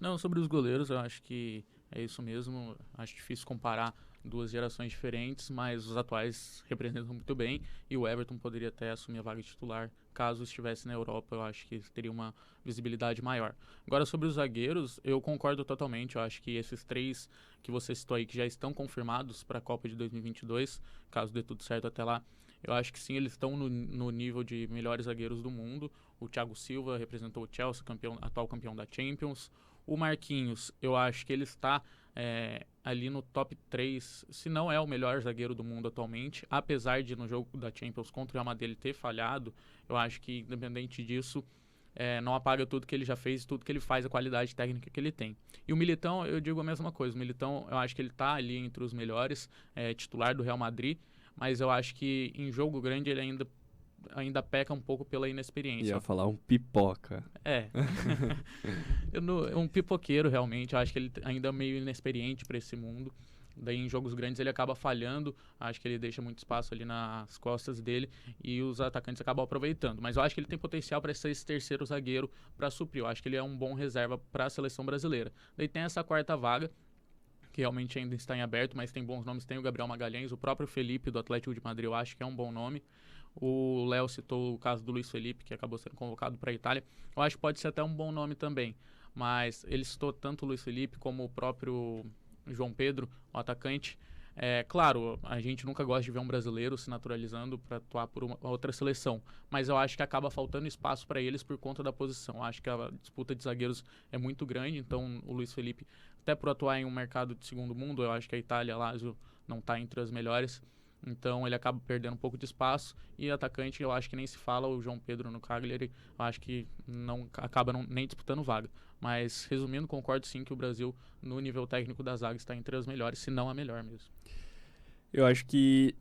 Não, sobre os goleiros, eu acho que é isso mesmo. Acho difícil comparar 2 gerações diferentes, mas os atuais representam muito bem e o Everton poderia até assumir a vaga de titular caso estivesse na Europa. Eu acho que teria uma visibilidade maior. Agora, sobre os zagueiros, eu concordo totalmente. Eu acho que esses 3 que você citou aí, que já estão confirmados para a Copa de 2022, caso dê tudo certo até lá, eu acho que sim, eles estão no nível de melhores zagueiros do mundo. O Thiago Silva representou o Chelsea, atual campeão da Champions. O Marquinhos, eu acho que ele está ali no top 3, se não é o melhor zagueiro do mundo atualmente, apesar de no jogo da Champions contra o Real Madrid ele ter falhado. Eu acho que, independente disso, não apaga tudo que ele já fez, tudo que ele faz, a qualidade técnica que ele tem. E o Militão, eu digo a mesma coisa. O Militão, eu acho que ele está ali entre os melhores, titular do Real Madrid, mas eu acho que em jogo grande ele ainda peca um pouco pela inexperiência. Ia falar um pipoca. Um pipoqueiro, realmente. Eu acho que ele ainda é meio inexperiente para esse mundo. Daí, em jogos grandes, ele acaba falhando. Acho que ele deixa muito espaço ali nas costas dele e os atacantes acabam aproveitando. Mas eu acho que ele tem potencial para ser esse terceiro zagueiro para suprir. Eu acho que ele é um bom reserva para a seleção brasileira. Daí tem essa 4ª vaga, que realmente ainda está em aberto, mas tem bons nomes. Tem o Gabriel Magalhães, o próprio Felipe do Atlético de Madrid, eu acho que é um bom nome. O Léo citou o caso do Luiz Felipe, que acabou sendo convocado para a Itália. Eu acho que pode ser até um bom nome também, mas ele citou tanto o Luiz Felipe como o próprio João Pedro, o atacante. Claro, a gente nunca gosta de ver um brasileiro se naturalizando para atuar por uma outra seleção, mas eu acho que acaba faltando espaço para eles por conta da posição. Eu acho que a disputa de zagueiros é muito grande, então o Luiz Felipe, até por atuar em um mercado de segundo mundo, eu acho que a Itália, Lazio, não está entre as melhores, então ele acaba perdendo um pouco de espaço. E atacante, eu acho que nem se fala, o João Pedro no Cagliari, eu acho que acaba nem disputando vaga. Mas, resumindo, concordo sim que o Brasil, no nível técnico da zaga, está entre as melhores, se não a melhor mesmo. Eu acho que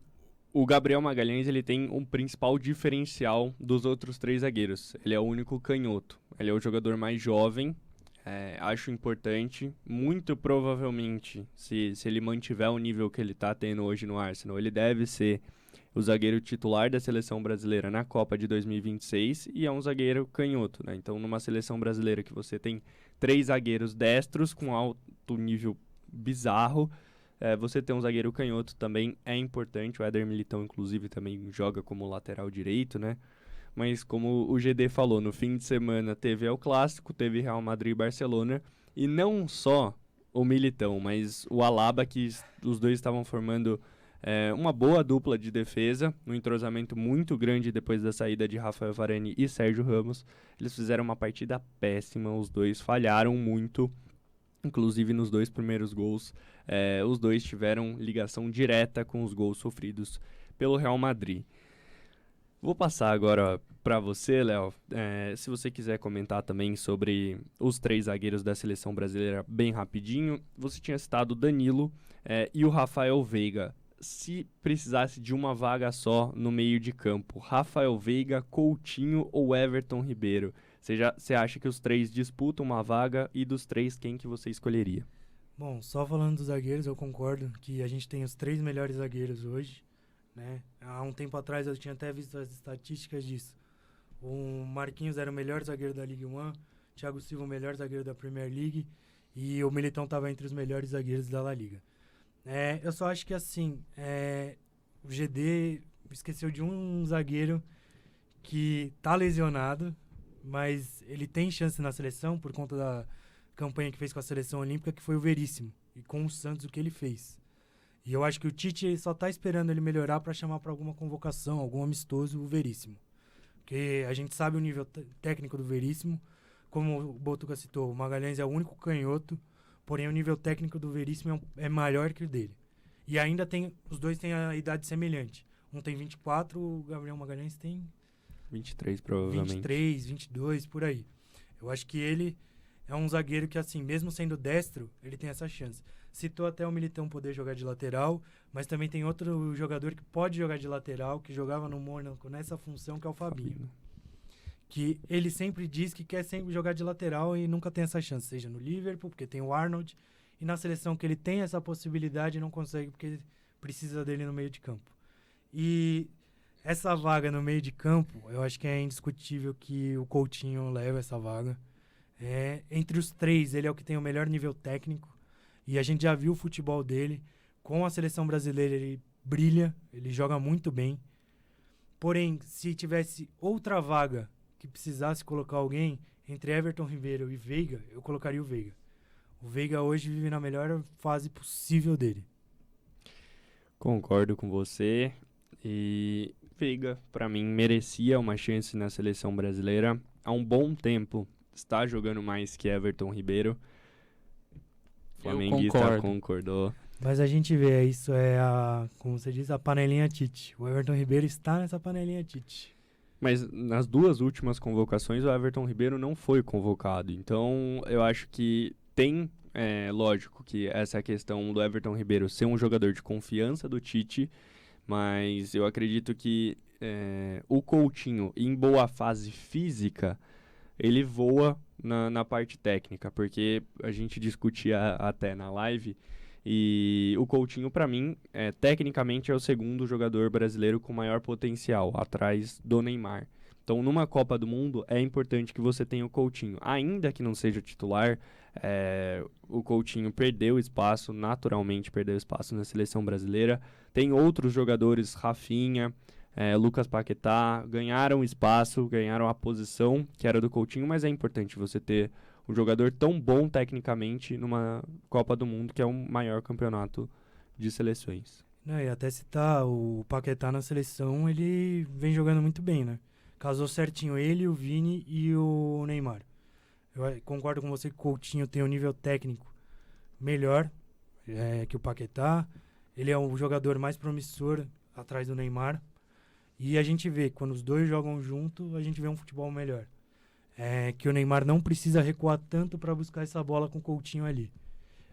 o Gabriel Magalhães ele tem um principal diferencial dos outros 3 zagueiros. Ele é o único canhoto. Ele é o jogador mais jovem. Acho importante. Muito provavelmente, se ele mantiver o nível que ele está tendo hoje no Arsenal, ele deve ser o zagueiro titular da seleção brasileira na Copa de 2026 e é um zagueiro canhoto, né? Então, numa seleção brasileira que você tem 3 zagueiros destros com alto nível bizarro, você ter um zagueiro canhoto também é importante. O Éder Militão, inclusive, também joga como lateral direito, né? Mas como o GD falou, no fim de semana teve El Clássico, teve Real Madrid e Barcelona, e não só o Militão, mas o Alaba, que os dois estavam formando uma boa dupla de defesa, um entrosamento muito grande depois da saída de Rafael Varane e Sérgio Ramos. Eles fizeram uma partida péssima, os dois falharam muito, inclusive nos 2 primeiros gols. Os dois tiveram ligação direta com os gols sofridos pelo Real Madrid. Vou passar agora para você, Léo, se você quiser comentar também sobre os 3 zagueiros da seleção brasileira bem rapidinho. Você tinha citado o Danilo e o Rafael Veiga. Se precisasse de uma vaga só no meio de campo, Rafael Veiga, Coutinho ou Everton Ribeiro? Você acha que os 3 disputam uma vaga, e dos 3, quem que você escolheria? Bom, só falando dos zagueiros, eu concordo que a gente tem os 3 melhores zagueiros hoje, né? Há um tempo atrás eu tinha até visto as estatísticas disso. O Marquinhos era o melhor zagueiro da Ligue 1, Thiago Silva o melhor zagueiro da Premier League e o Militão estava entre os melhores zagueiros da La Liga. Eu só acho que assim, o GD esqueceu de um zagueiro que tá lesionado, mas ele tem chance na seleção por conta da campanha que fez com a seleção olímpica, que foi o Veríssimo, e com o Santos o que ele fez. E eu acho que o Tite só tá esperando ele melhorar para chamar para alguma convocação, algum amistoso, o Veríssimo. Porque a gente sabe o nível técnico do Veríssimo, como o Botuca citou, o Magalhães é o único canhoto, porém o nível técnico do Veríssimo é maior que o dele. E ainda os dois têm a idade semelhante. Um tem 24, o Gabriel Magalhães tem 23, provavelmente. 23, 22, por aí. Eu acho que ele é um zagueiro que, assim, mesmo sendo destro, ele tem essa chance. Citou até o Militão poder jogar de lateral, mas também tem outro jogador que pode jogar de lateral, que jogava no Mônaco nessa função, que é o Fabinho. Que ele sempre diz que quer sempre jogar de lateral e nunca tem essa chance, seja no Liverpool, porque tem o Arnold, e na seleção que ele tem essa possibilidade e não consegue porque precisa dele no meio de campo. E essa vaga no meio de campo, eu acho que é indiscutível que o Coutinho leva essa vaga. Entre os 3, ele é o que tem o melhor nível técnico, e a gente já viu o futebol dele. Com a seleção brasileira ele brilha, ele joga muito bem. Porém, se tivesse outra vaga que precisasse colocar alguém entre Everton Ribeiro e Veiga, eu colocaria o Veiga. O Veiga hoje vive na melhor fase possível dele. Concordo com você. E Veiga, para mim, merecia uma chance na seleção brasileira. Há um bom tempo está jogando mais que Everton Ribeiro. Flamenguista concordou. Mas a gente vê, isso como você diz, a panelinha Tite. O Everton Ribeiro está nessa panelinha Tite. Mas nas 2 últimas convocações o Everton Ribeiro não foi convocado. Então eu acho que tem, lógico que essa questão do Everton Ribeiro ser um jogador de confiança do Tite, mas eu acredito que o Coutinho, em boa fase física, ele voa na parte técnica, porque a gente discutia até na live, e o Coutinho, para mim, tecnicamente é o segundo jogador brasileiro com maior potencial, atrás do Neymar. Então, numa Copa do Mundo, é importante que você tenha o Coutinho. Ainda que não seja titular, O Coutinho perdeu espaço, naturalmente perdeu espaço na seleção brasileira. Tem outros jogadores, Rafinha, Lucas Paquetá, ganharam espaço, ganharam a posição que era do Coutinho, mas é importante você ter um jogador tão bom tecnicamente numa Copa do Mundo, que é o maior campeonato de seleções. Não, e até citar o Paquetá na seleção, ele vem jogando muito bem, né? Casou certinho ele, o Vini e o Neymar. Eu concordo com você que o Coutinho tem um nível técnico melhor que o Paquetá. Ele é o jogador mais promissor atrás do Neymar. E a gente vê, quando os dois jogam junto, a gente vê um futebol melhor. Que o Neymar não precisa recuar tanto para buscar essa bola com o Coutinho ali.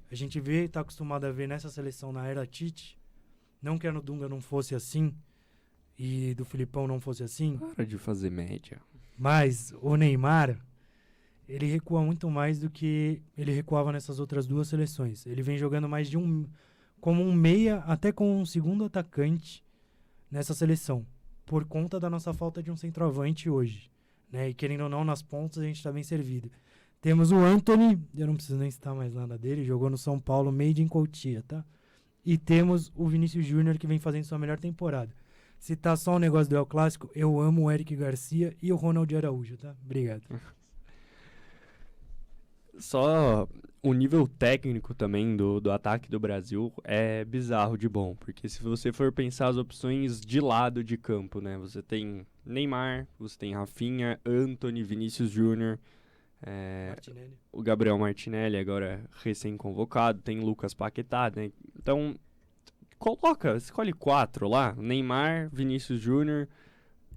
A gente vê, está acostumado a ver nessa seleção na era Tite. Não que a no Dunga não fosse assim e do Filipão não fosse assim. Para de fazer média. Mas o Neymar, ele recua muito mais do que ele recuava nessas outras duas seleções. Ele vem jogando mais como um meia, até com um segundo atacante nessa seleção, por conta da nossa falta de um centroavante hoje, né? E querendo ou não, nas pontas a gente está bem servido. Temos o Antony, eu não preciso nem citar mais nada dele, jogou no São Paulo, made in Cotia, tá? E temos o Vinícius Júnior, que vem fazendo sua melhor temporada. Citar só o negócio do El Clássico, eu amo o Eric Garcia e o Ronald Araújo, tá? Obrigado. Só o nível técnico também do ataque do Brasil é bizarro de bom, porque se você for pensar as opções de lado de campo, né? Você tem Neymar, você tem Rafinha, Antony, Vinícius Júnior, o Gabriel Martinelli, agora recém-convocado, tem Lucas Paquetá, né? Então, escolhe 4 lá, Neymar, Vinícius Júnior,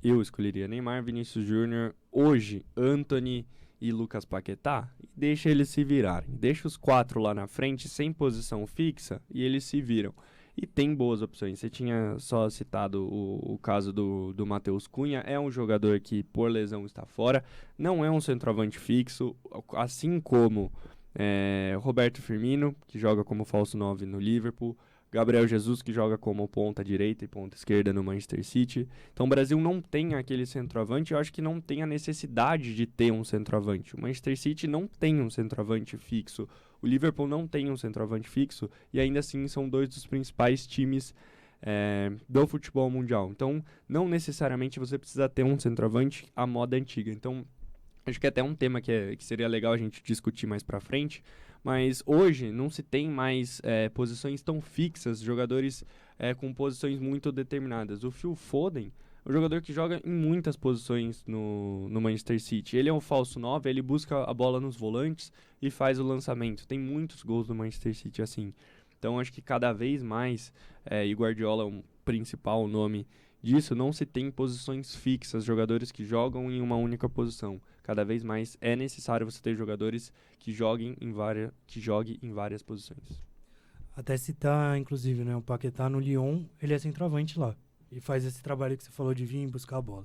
eu escolheria Neymar, Vinícius Júnior, hoje, Antony e Lucas Paquetá, e deixa eles se virarem. Deixa os 4 lá na frente, sem posição fixa, e eles se viram. E tem boas opções. Você tinha só citado o caso do Matheus Cunha, é um jogador que por lesão está fora, não é um centroavante fixo, assim como Roberto Firmino, que joga como falso 9 no Liverpool, Gabriel Jesus, que joga como ponta direita e ponta esquerda no Manchester City. Então o Brasil não tem aquele centroavante, eu acho que não tem a necessidade de ter um centroavante. O Manchester City não tem um centroavante fixo, o Liverpool não tem um centroavante fixo, e ainda assim são 2 dos principais times do futebol mundial. Então não necessariamente você precisa ter um centroavante à moda antiga. Então acho que é até um tema que seria legal a gente discutir mais pra frente, mas hoje não se tem mais posições tão fixas, jogadores com posições muito determinadas. O Phil Foden é um jogador que joga em muitas posições no Manchester City. Ele é um falso 9, ele busca a bola nos volantes e faz o lançamento. Tem muitos gols do Manchester City assim. Então acho que cada vez mais, e Guardiola é um principal nome disso, não se tem posições fixas, jogadores que jogam em uma única posição. Cada vez mais é necessário você ter jogadores que joguem em várias posições. Até citar, inclusive, né, o Paquetá no Lyon, ele é centroavante lá. E faz esse trabalho que você falou de vir buscar a bola.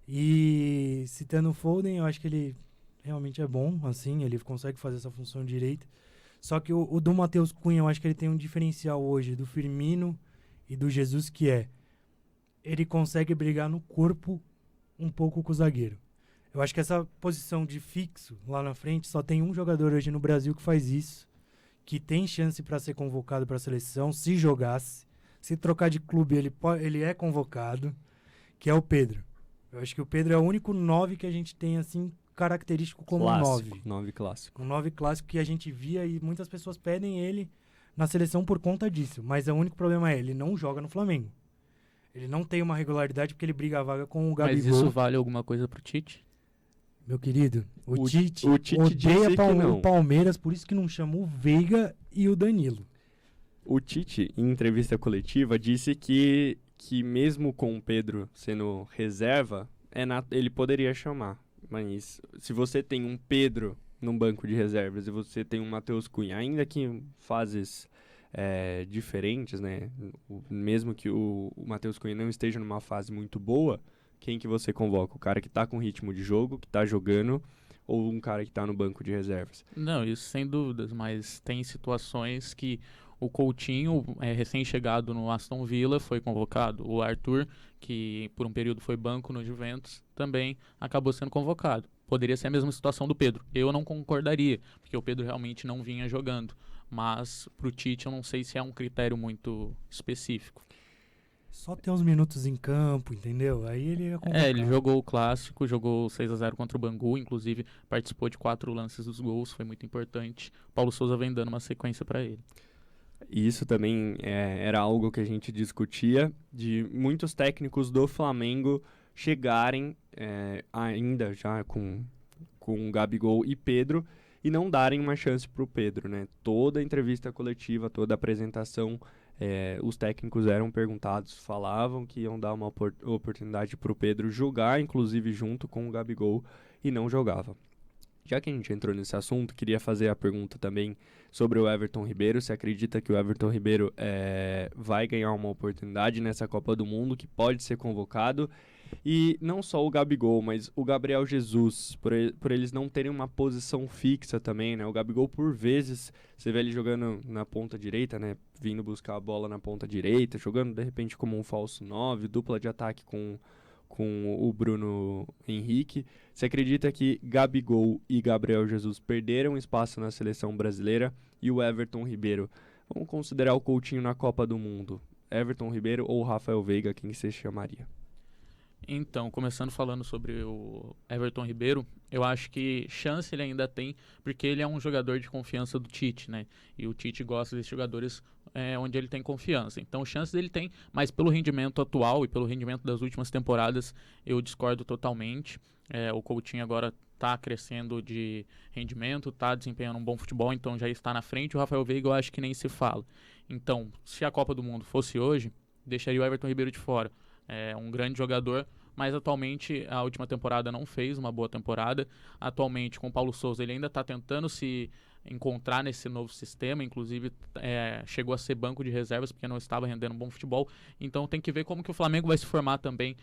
E citando o Foden, eu acho que ele realmente é bom, assim, ele consegue fazer essa função direita. Só que o do Matheus Cunha, eu acho que ele tem um diferencial hoje do Firmino e do Jesus, que ele consegue brigar no corpo um pouco com o zagueiro. Eu acho que essa posição de fixo lá na frente, só tem um jogador hoje no Brasil que faz isso, que tem chance para ser convocado para a seleção, se jogasse. Se trocar de clube, ele é convocado, que é o Pedro. Eu acho que o Pedro é o único 9 que a gente tem, assim, característico como clássico, 9. 9 clássico. Um 9 clássico que a gente via e muitas pessoas pedem ele na seleção por conta disso. Mas o único problema ele não joga no Flamengo. Ele não tem uma regularidade porque ele briga a vaga com o Gabigol. Mas isso vale alguma coisa pro Tite? Meu querido, o Tite odeia o Palmeiras, por isso que não chamou o Veiga e o Danilo. O Tite, em entrevista coletiva, disse que mesmo com o Pedro sendo reserva, ele poderia chamar. Mas se você tem um Pedro num banco de reservas e você tem um Matheus Cunha, ainda que em fases diferentes, né? Mesmo que o Matheus Cunha não esteja numa fase muito boa, quem que você convoca? O cara que tá com ritmo de jogo, que tá jogando, ou um cara que tá no banco de reservas? Não, isso sem dúvidas, mas tem situações que o Coutinho, recém-chegado no Aston Villa, foi convocado. O Arthur, que por um período foi banco no Juventus, também acabou sendo convocado. poderia ser a mesma situação do Pedro. Eu não concordaria, porque o Pedro realmente não vinha jogando. Mas pro Tite eu não sei se é um critério muito específico. Só ter uns minutos em campo, entendeu? Aí ele ia convocar. Ele jogou o clássico, jogou 6-0 contra o Bangu, inclusive participou de 4 lances dos gols, foi muito importante. Paulo Souza vem dando uma sequência para ele. E isso também era algo que a gente discutia, de muitos técnicos do Flamengo chegarem ainda já com Gabigol e Pedro e não darem uma chance para o Pedro, né? Toda a entrevista coletiva, toda a apresentação, os técnicos eram perguntados, falavam que iam dar uma oportunidade para o Pedro jogar, inclusive junto com o Gabigol, e não jogava. Já que a gente entrou nesse assunto, queria fazer a pergunta também sobre o Everton Ribeiro. Você acredita que o Everton Ribeiro vai ganhar uma oportunidade nessa Copa do Mundo, que pode ser convocado? E não só o Gabigol, mas o Gabriel Jesus, por eles não terem uma posição fixa também, né? O Gabigol, por vezes, você vê ele jogando na ponta direita, né? Vindo buscar a bola na ponta direita, jogando de repente como um falso 9, dupla de ataque com o Bruno Henrique. Você acredita que Gabigol e Gabriel Jesus perderam espaço na seleção brasileira e o Everton Ribeiro? Vamos considerar o Coutinho na Copa do Mundo. Everton Ribeiro ou Rafael Veiga, quem você chamaria? Então, começando falando sobre o Everton Ribeiro, eu acho que chance ele ainda tem, porque ele é um jogador de confiança do Tite, né? E o Tite gosta desses jogadores onde ele tem confiança. Então, chance ele tem, mas pelo rendimento atual e pelo rendimento das últimas temporadas, eu discordo totalmente. O Coutinho agora está crescendo de rendimento, está desempenhando um bom futebol, então já está na frente. O Rafael Veiga eu acho que nem se fala. Então, se a Copa do Mundo fosse hoje, deixaria o Everton Ribeiro de fora. É um grande jogador, mas atualmente a última temporada não fez uma boa temporada. Atualmente com o Paulo Souza ele ainda está tentando se encontrar nesse novo sistema, inclusive chegou a ser banco de reservas porque não estava rendendo um bom futebol. Então tem que ver como que o Flamengo vai se formar também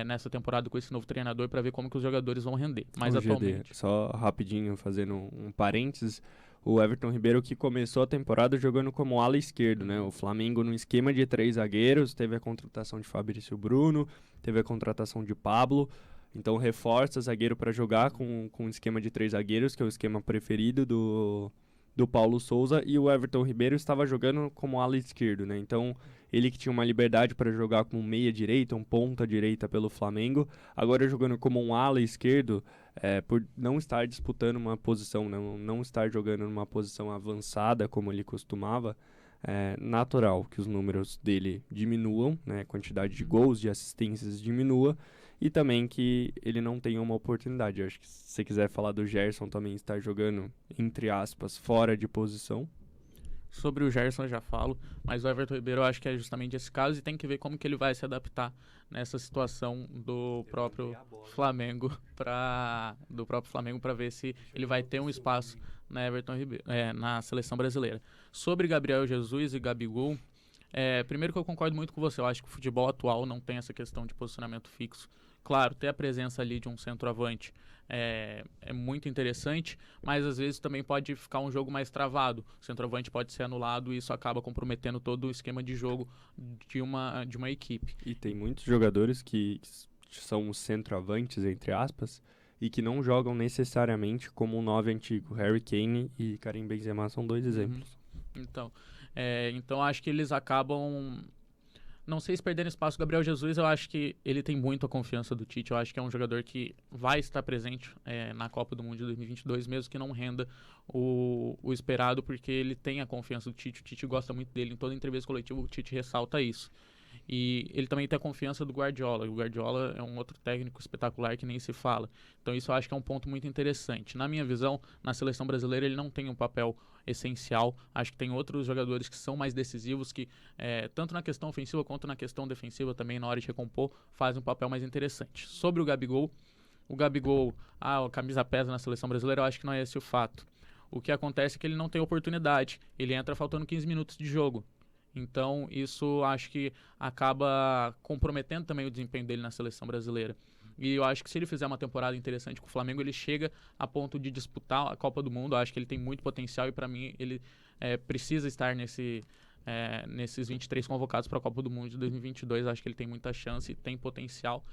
nessa temporada com esse novo treinador para ver como que os jogadores vão render. Mas atualmente... Só rapidinho fazendo um parênteses, o Everton Ribeiro que começou a temporada jogando como ala esquerdo, né? O Flamengo no esquema de 3 zagueiros, teve a contratação de Fabrício Bruno, teve a contratação de Pablo, então reforça zagueiro para jogar com um esquema de 3 zagueiros, que é o esquema preferido do Paulo Souza, e o Everton Ribeiro estava jogando como ala esquerdo, né? Então ele que tinha uma liberdade para jogar como meia direita, um ponta direita pelo Flamengo, agora jogando como um ala esquerdo, por não estar disputando uma posição, não estar jogando numa posição avançada como ele costumava, é natural que os números dele diminuam, né? A quantidade de gols, de assistências diminua, e também que ele não tenha uma oportunidade. Eu acho que se você quiser falar do Gerson também estar jogando, entre aspas, fora de posição. Sobre o Gerson eu já falo, mas o Everton Ribeiro eu acho que é justamente esse caso e tem que ver como que ele vai se adaptar nessa situação do próprio Flamengo para ver se ele vai ter um espaço na Everton Ribeiro, na seleção brasileira. Sobre Gabriel Jesus e Gabigol, primeiro que eu concordo muito com você, eu acho que o futebol atual não tem essa questão de posicionamento fixo. Claro, ter a presença ali de um centroavante é muito interessante, mas às vezes também pode ficar um jogo mais travado. O centroavante pode ser anulado e isso acaba comprometendo todo o esquema de jogo de uma equipe. E tem muitos jogadores que são centroavantes, entre aspas, e que não jogam necessariamente como um 9 antigo. Harry Kane e Karim Benzema são 2 exemplos. Então acho que eles acabam... Não sei se perdendo espaço. O Gabriel Jesus, eu acho que ele tem muito a confiança do Tite. Eu acho que é um jogador que vai estar presente na Copa do Mundo de 2022, mesmo que não renda o esperado, porque ele tem a confiança do Tite. O Tite gosta muito dele. Em toda entrevista coletiva, o Tite ressalta isso. E ele também tem a confiança do Guardiola. O Guardiola é um outro técnico espetacular que nem se fala. Então isso eu acho que é um ponto muito interessante. Na minha visão, na seleção brasileira ele não tem um papel essencial. Acho que tem outros jogadores que são mais decisivos, que tanto na questão ofensiva quanto na questão defensiva também, na hora de recompor, fazem um papel mais interessante. Sobre o Gabigol, a camisa pesa na seleção brasileira, eu acho que não é esse o fato. O que acontece é que ele não tem oportunidade. Ele entra faltando 15 minutos de jogo. Então, isso acho que acaba comprometendo também o desempenho dele na seleção brasileira. E eu acho que se ele fizer uma temporada interessante com o Flamengo, ele chega a ponto de disputar a Copa do Mundo. Eu acho que ele tem muito potencial e, para mim, ele precisa estar nesses 23 convocados para a Copa do Mundo de 2022. Acho que ele tem muita chance, tem potencial.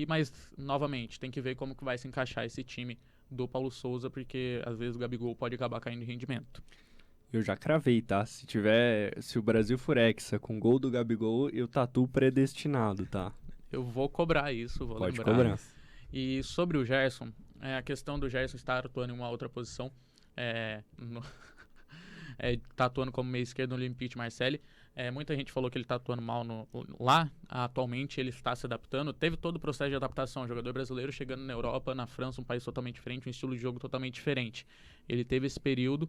Mas, novamente, tem que ver como que vai se encaixar esse time do Paulo Souza, porque às vezes o Gabigol pode acabar caindo de rendimento. Eu já cravei, tá? Se o Brasil for hexa com gol do Gabigol, eu tatuo predestinado, tá? Eu vou cobrar isso, vou Pode lembrar. cobrar. E sobre o Gerson, a questão do Gerson estar atuando em uma outra posição, tá atuando como meio esquerdo no Olympique de Marseille. Muita gente falou que ele está atuando mal lá. Atualmente ele está se adaptando. Teve todo o processo de adaptação. Jogador brasileiro chegando na Europa, na França, um país totalmente diferente, um estilo de jogo totalmente diferente. Ele teve esse período.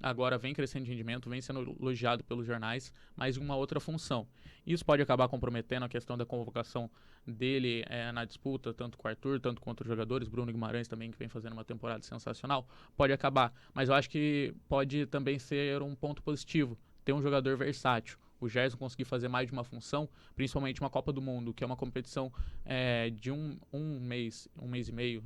Agora vem crescendo de rendimento, vem sendo elogiado pelos jornais, mas em uma outra função. Isso pode acabar comprometendo a questão da convocação dele na disputa, tanto com o Arthur, tanto com outros jogadores, Bruno Guimarães também, que vem fazendo uma temporada sensacional. Pode acabar, mas eu acho que pode também ser um ponto positivo, ter um jogador versátil. O Gerson conseguir fazer mais de uma função, principalmente uma Copa do Mundo, que é uma competição de um mês e meio,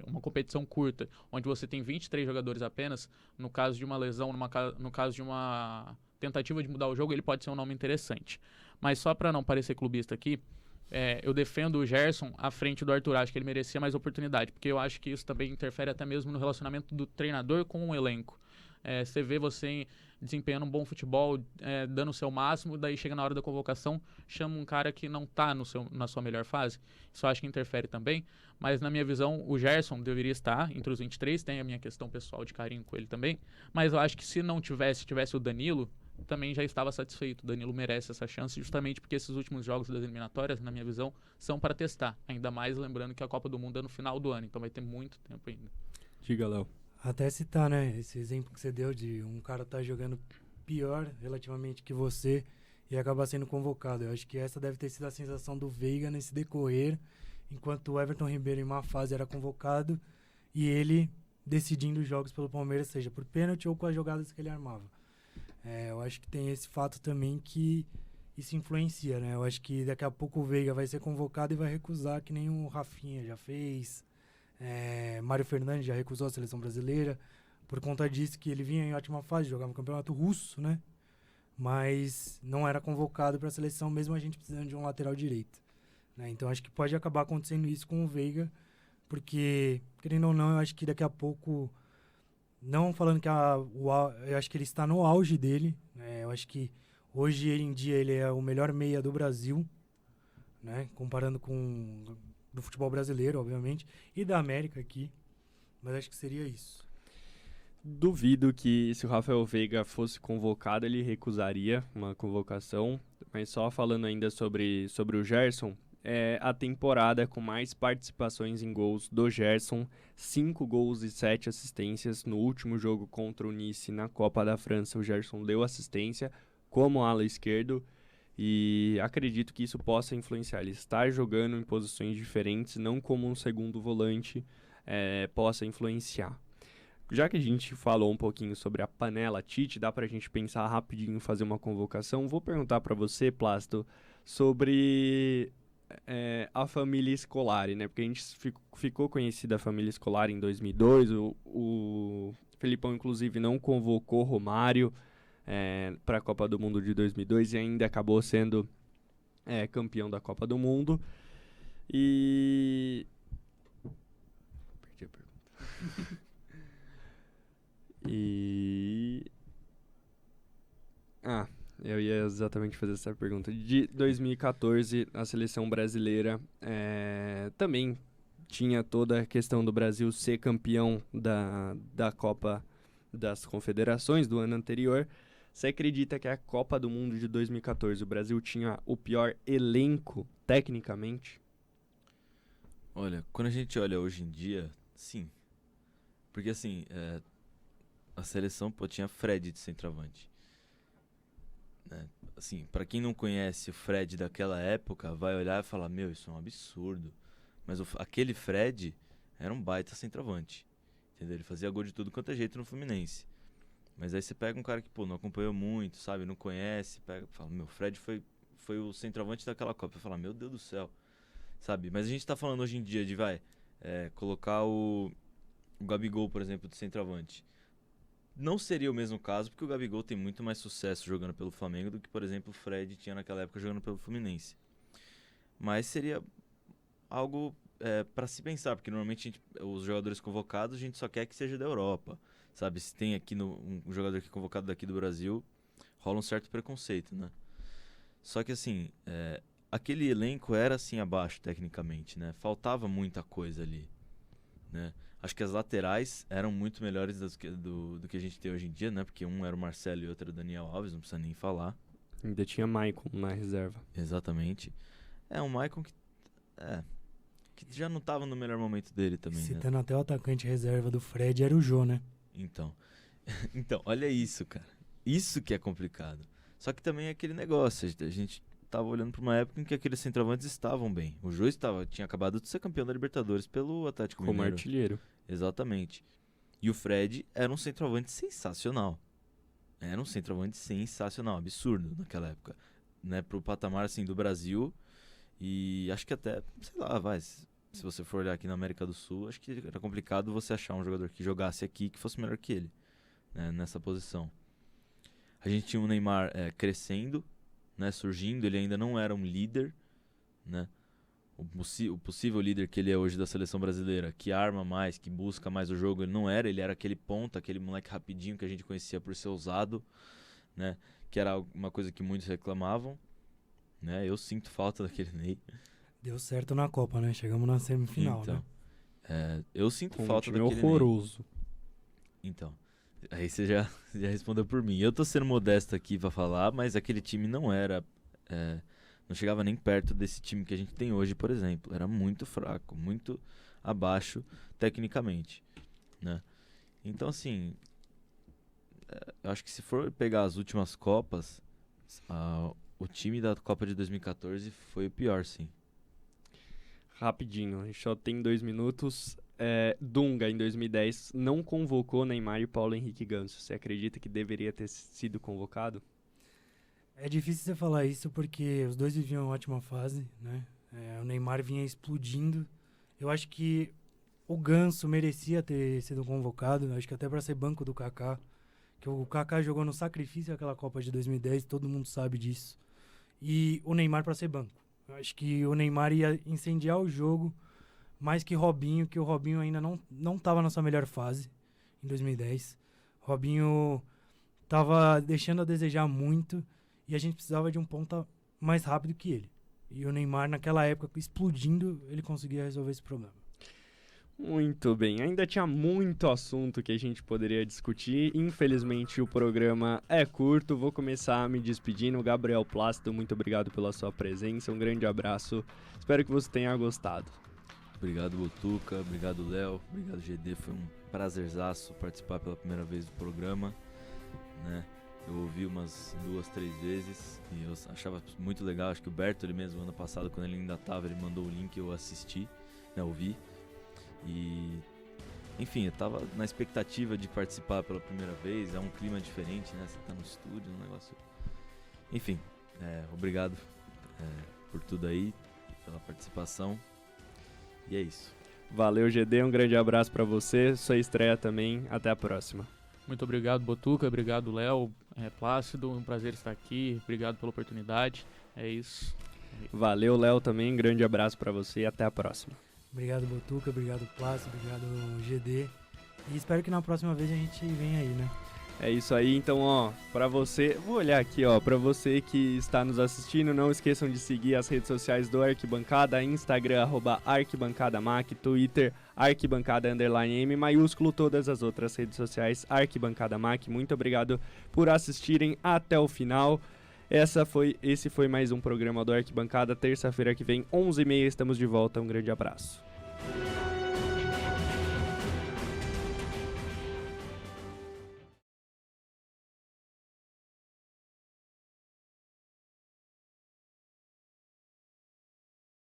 uma competição curta, onde você tem 23 jogadores apenas. No caso de uma lesão, no caso de uma tentativa de mudar o jogo, ele pode ser um nome interessante. Mas só para não parecer clubista aqui, eu defendo o Gerson à frente do Arthur. Acho que ele merecia mais oportunidade, porque eu acho que isso também interfere até mesmo no relacionamento do treinador com o elenco. Você vê você desempenhando um bom futebol, dando o seu máximo, daí chega na hora da convocação, chama um cara que não está na sua melhor fase. Isso eu acho que interfere também, mas na minha visão o Gerson deveria estar entre os 23, tem a minha questão pessoal de carinho com ele também, mas eu acho que se não tivesse o Danilo, também já estava satisfeito. O Danilo merece essa chance justamente porque esses últimos jogos das eliminatórias, na minha visão, são para testar, ainda mais lembrando que a Copa do Mundo é no final do ano, então vai ter muito tempo ainda. Diga, Léo. Até citar, né, esse exemplo que você deu de um cara tá jogando pior relativamente que você e acabar sendo convocado. Eu acho que essa deve ter sido a sensação do Veiga nesse decorrer, enquanto o Everton Ribeiro em má fase era convocado e ele decidindo os jogos pelo Palmeiras, seja por pênalti ou com as jogadas que ele armava. Eu acho que tem esse fato também que isso influencia, né? Eu acho que daqui a pouco o Veiga vai ser convocado e vai recusar, que nem o Rafinha já fez. Mário Fernandes já recusou a seleção brasileira por conta disso, que ele vinha em ótima fase, jogava no campeonato russo, né? Mas não era convocado para a seleção, mesmo a gente precisando de um lateral direito, né? Então acho que pode acabar acontecendo isso com o Veiga, porque, querendo ou não, eu acho que daqui a pouco, não falando que eu acho que ele está no auge dele, né? Eu acho que hoje em dia ele é o melhor meia do Brasil, né? Comparando com do futebol brasileiro, obviamente, e da América aqui, mas acho que seria isso. Duvido que se o Rafael Veiga fosse convocado, ele recusaria uma convocação, mas só falando ainda sobre o Gerson, a temporada com mais participações em gols do Gerson, 5 gols e 7 assistências. No último jogo contra o Nice na Copa da França, o Gerson deu assistência como ala esquerdo, e acredito que isso possa influenciar. Ele está jogando em posições diferentes, não como um segundo volante, possa influenciar. Já que a gente falou um pouquinho sobre a panela Tite, dá pra gente pensar rapidinho, fazer uma convocação. Vou perguntar para você, Plácido, sobre a família Scolari, né? Porque a gente ficou conhecida a família Scolari em 2002, o Felipão inclusive não convocou Romário para a Copa do Mundo de 2002 e ainda acabou sendo campeão da Copa do Mundo. E... perdi a pergunta. Eu ia exatamente fazer essa pergunta. De 2014, a seleção brasileira também tinha toda a questão do Brasil ser campeão da Copa das Confederações do ano anterior. Você acredita que a Copa do Mundo de 2014 o Brasil tinha o pior elenco tecnicamente? Olha, quando a gente olha hoje em dia, sim. Porque assim, a seleção tinha Fred de centroavante. Assim, pra quem não conhece o Fred daquela época, vai olhar e falar, meu, isso é um absurdo. Mas aquele Fred era um baita centroavante. Entendeu? Ele fazia gol de tudo quanto é jeito no Fluminense. Mas aí você pega um cara que, não acompanhou muito, sabe? Não conhece, fala, meu, Fred foi o centroavante daquela Copa. Eu falo, meu Deus do céu, sabe? Mas a gente tá falando hoje em dia de, colocar o Gabigol, por exemplo, de centroavante. não seria o mesmo caso, porque o Gabigol tem muito mais sucesso jogando pelo Flamengo do que, por exemplo, o Fred tinha naquela época jogando pelo Fluminense. Mas seria algo para se pensar, porque normalmente os jogadores convocados a gente só quer que seja da Europa, sabe? Se tem aqui um jogador que é convocado daqui do Brasil, rola um certo preconceito, né? Só que assim, aquele elenco era assim abaixo tecnicamente, né? Faltava muita coisa ali, né? Acho que as laterais eram muito melhores do que a gente tem hoje em dia, né? Porque um era o Marcelo e outro era o Daniel Alves, não precisa nem falar. Ainda tinha Maicon na reserva. Exatamente. Um Maicon que já não estava no melhor momento dele também, Citando né? até o atacante reserva do Fred, era o Jô, né? Então, olha isso, cara. Isso que é complicado. Só que também é aquele negócio, a gente tava olhando para uma época em que aqueles centroavantes estavam bem. O Jô tinha acabado de ser campeão da Libertadores pelo Atlético Mineiro. Como artilheiro. Exatamente. E o Fred era um centroavante sensacional. Absurdo naquela época. Né, pro patamar assim do Brasil. E acho que até, sei lá, se você for olhar aqui na América do Sul, acho que era complicado você achar um jogador que jogasse aqui que fosse melhor que ele, né, nessa posição. A gente tinha o Neymar crescendo, né, surgindo, ele ainda não era um líder, né, o possível líder que ele é hoje da seleção brasileira, que arma mais, que busca mais o jogo, ele não era, ele era aquele ponta, aquele moleque rapidinho que a gente conhecia por ser ousado, né, que era uma coisa que muitos reclamavam, né, eu sinto falta daquele Ney. Deu certo na Copa, né? Chegamos na semifinal, então, né? Eu sinto Com falta um time daquele horroroso. Ney. Então, aí você já respondeu por mim. Eu tô sendo modesto aqui pra falar, mas aquele time não era... não chegava nem perto desse time que a gente tem hoje, por exemplo. Era muito fraco, muito abaixo tecnicamente, né? Então, assim, eu acho que se for pegar as últimas Copas, o time da Copa de 2014 foi o pior, sim. Rapidinho, a gente só tem 2 minutos. Dunga, em 2010, não convocou Neymar e Paulo Henrique Ganso. Você acredita que deveria ter sido convocado? É difícil você falar isso porque os dois viviam uma ótima fase, né? O Neymar vinha explodindo. Eu acho que o Ganso merecia ter sido convocado, acho que até para ser banco do Kaká. Que o Kaká jogou no sacrifício aquela Copa de 2010, todo mundo sabe disso. E o Neymar para ser banco. Eu acho que o Neymar ia incendiar o jogo mais que Robinho, que o Robinho ainda não estava na sua melhor fase em 2010. Robinho estava deixando a desejar muito e a gente precisava de um ponta mais rápido que ele. E o Neymar, naquela época, explodindo, ele conseguia resolver esse problema. Muito bem, ainda tinha muito assunto que a gente poderia discutir. Infelizmente o programa é curto. Vou começar me despedindo. Gabriel Plácido, muito obrigado pela sua presença. Um grande abraço. Espero que você tenha gostado. Obrigado, Botuca. Obrigado, Léo. Obrigado, GD. Foi um prazerzaço participar pela primeira vez do programa, né? Eu ouvi umas 2, 3 vezes e eu achava muito legal. Acho que o Berto, mesmo, ano passado, quando ele ainda estava, ele mandou o link, eu assisti, né, ouvi. E, enfim, eu tava na expectativa de participar pela primeira vez. É um clima diferente, né? Você tá no estúdio, um negócio... Enfim, obrigado por tudo aí, pela participação. E é isso. Valeu, GD. Um grande abraço pra você. Sua estreia também. Até a próxima. Muito obrigado, Botuca. Obrigado, Léo. Plácido, um prazer estar aqui. Obrigado pela oportunidade. É isso. Valeu, Léo, também. Grande abraço pra você e até a próxima. Obrigado, Botuca. Obrigado, Plácido. Obrigado, GD. E espero que na próxima vez a gente venha aí, né? É isso aí, então, ó, pra você, vou olhar aqui, ó, pra você que está nos assistindo, não esqueçam de seguir as redes sociais do Arquibancada, Instagram, @arquibancadamac, Twitter, arquibancada_M, maiúsculo, todas as outras redes sociais, Arquibancadamac. Muito obrigado por assistirem até o final. Esse foi mais um programa do Arquibancada. Terça-feira que vem, 11h30, estamos de volta. Um grande abraço.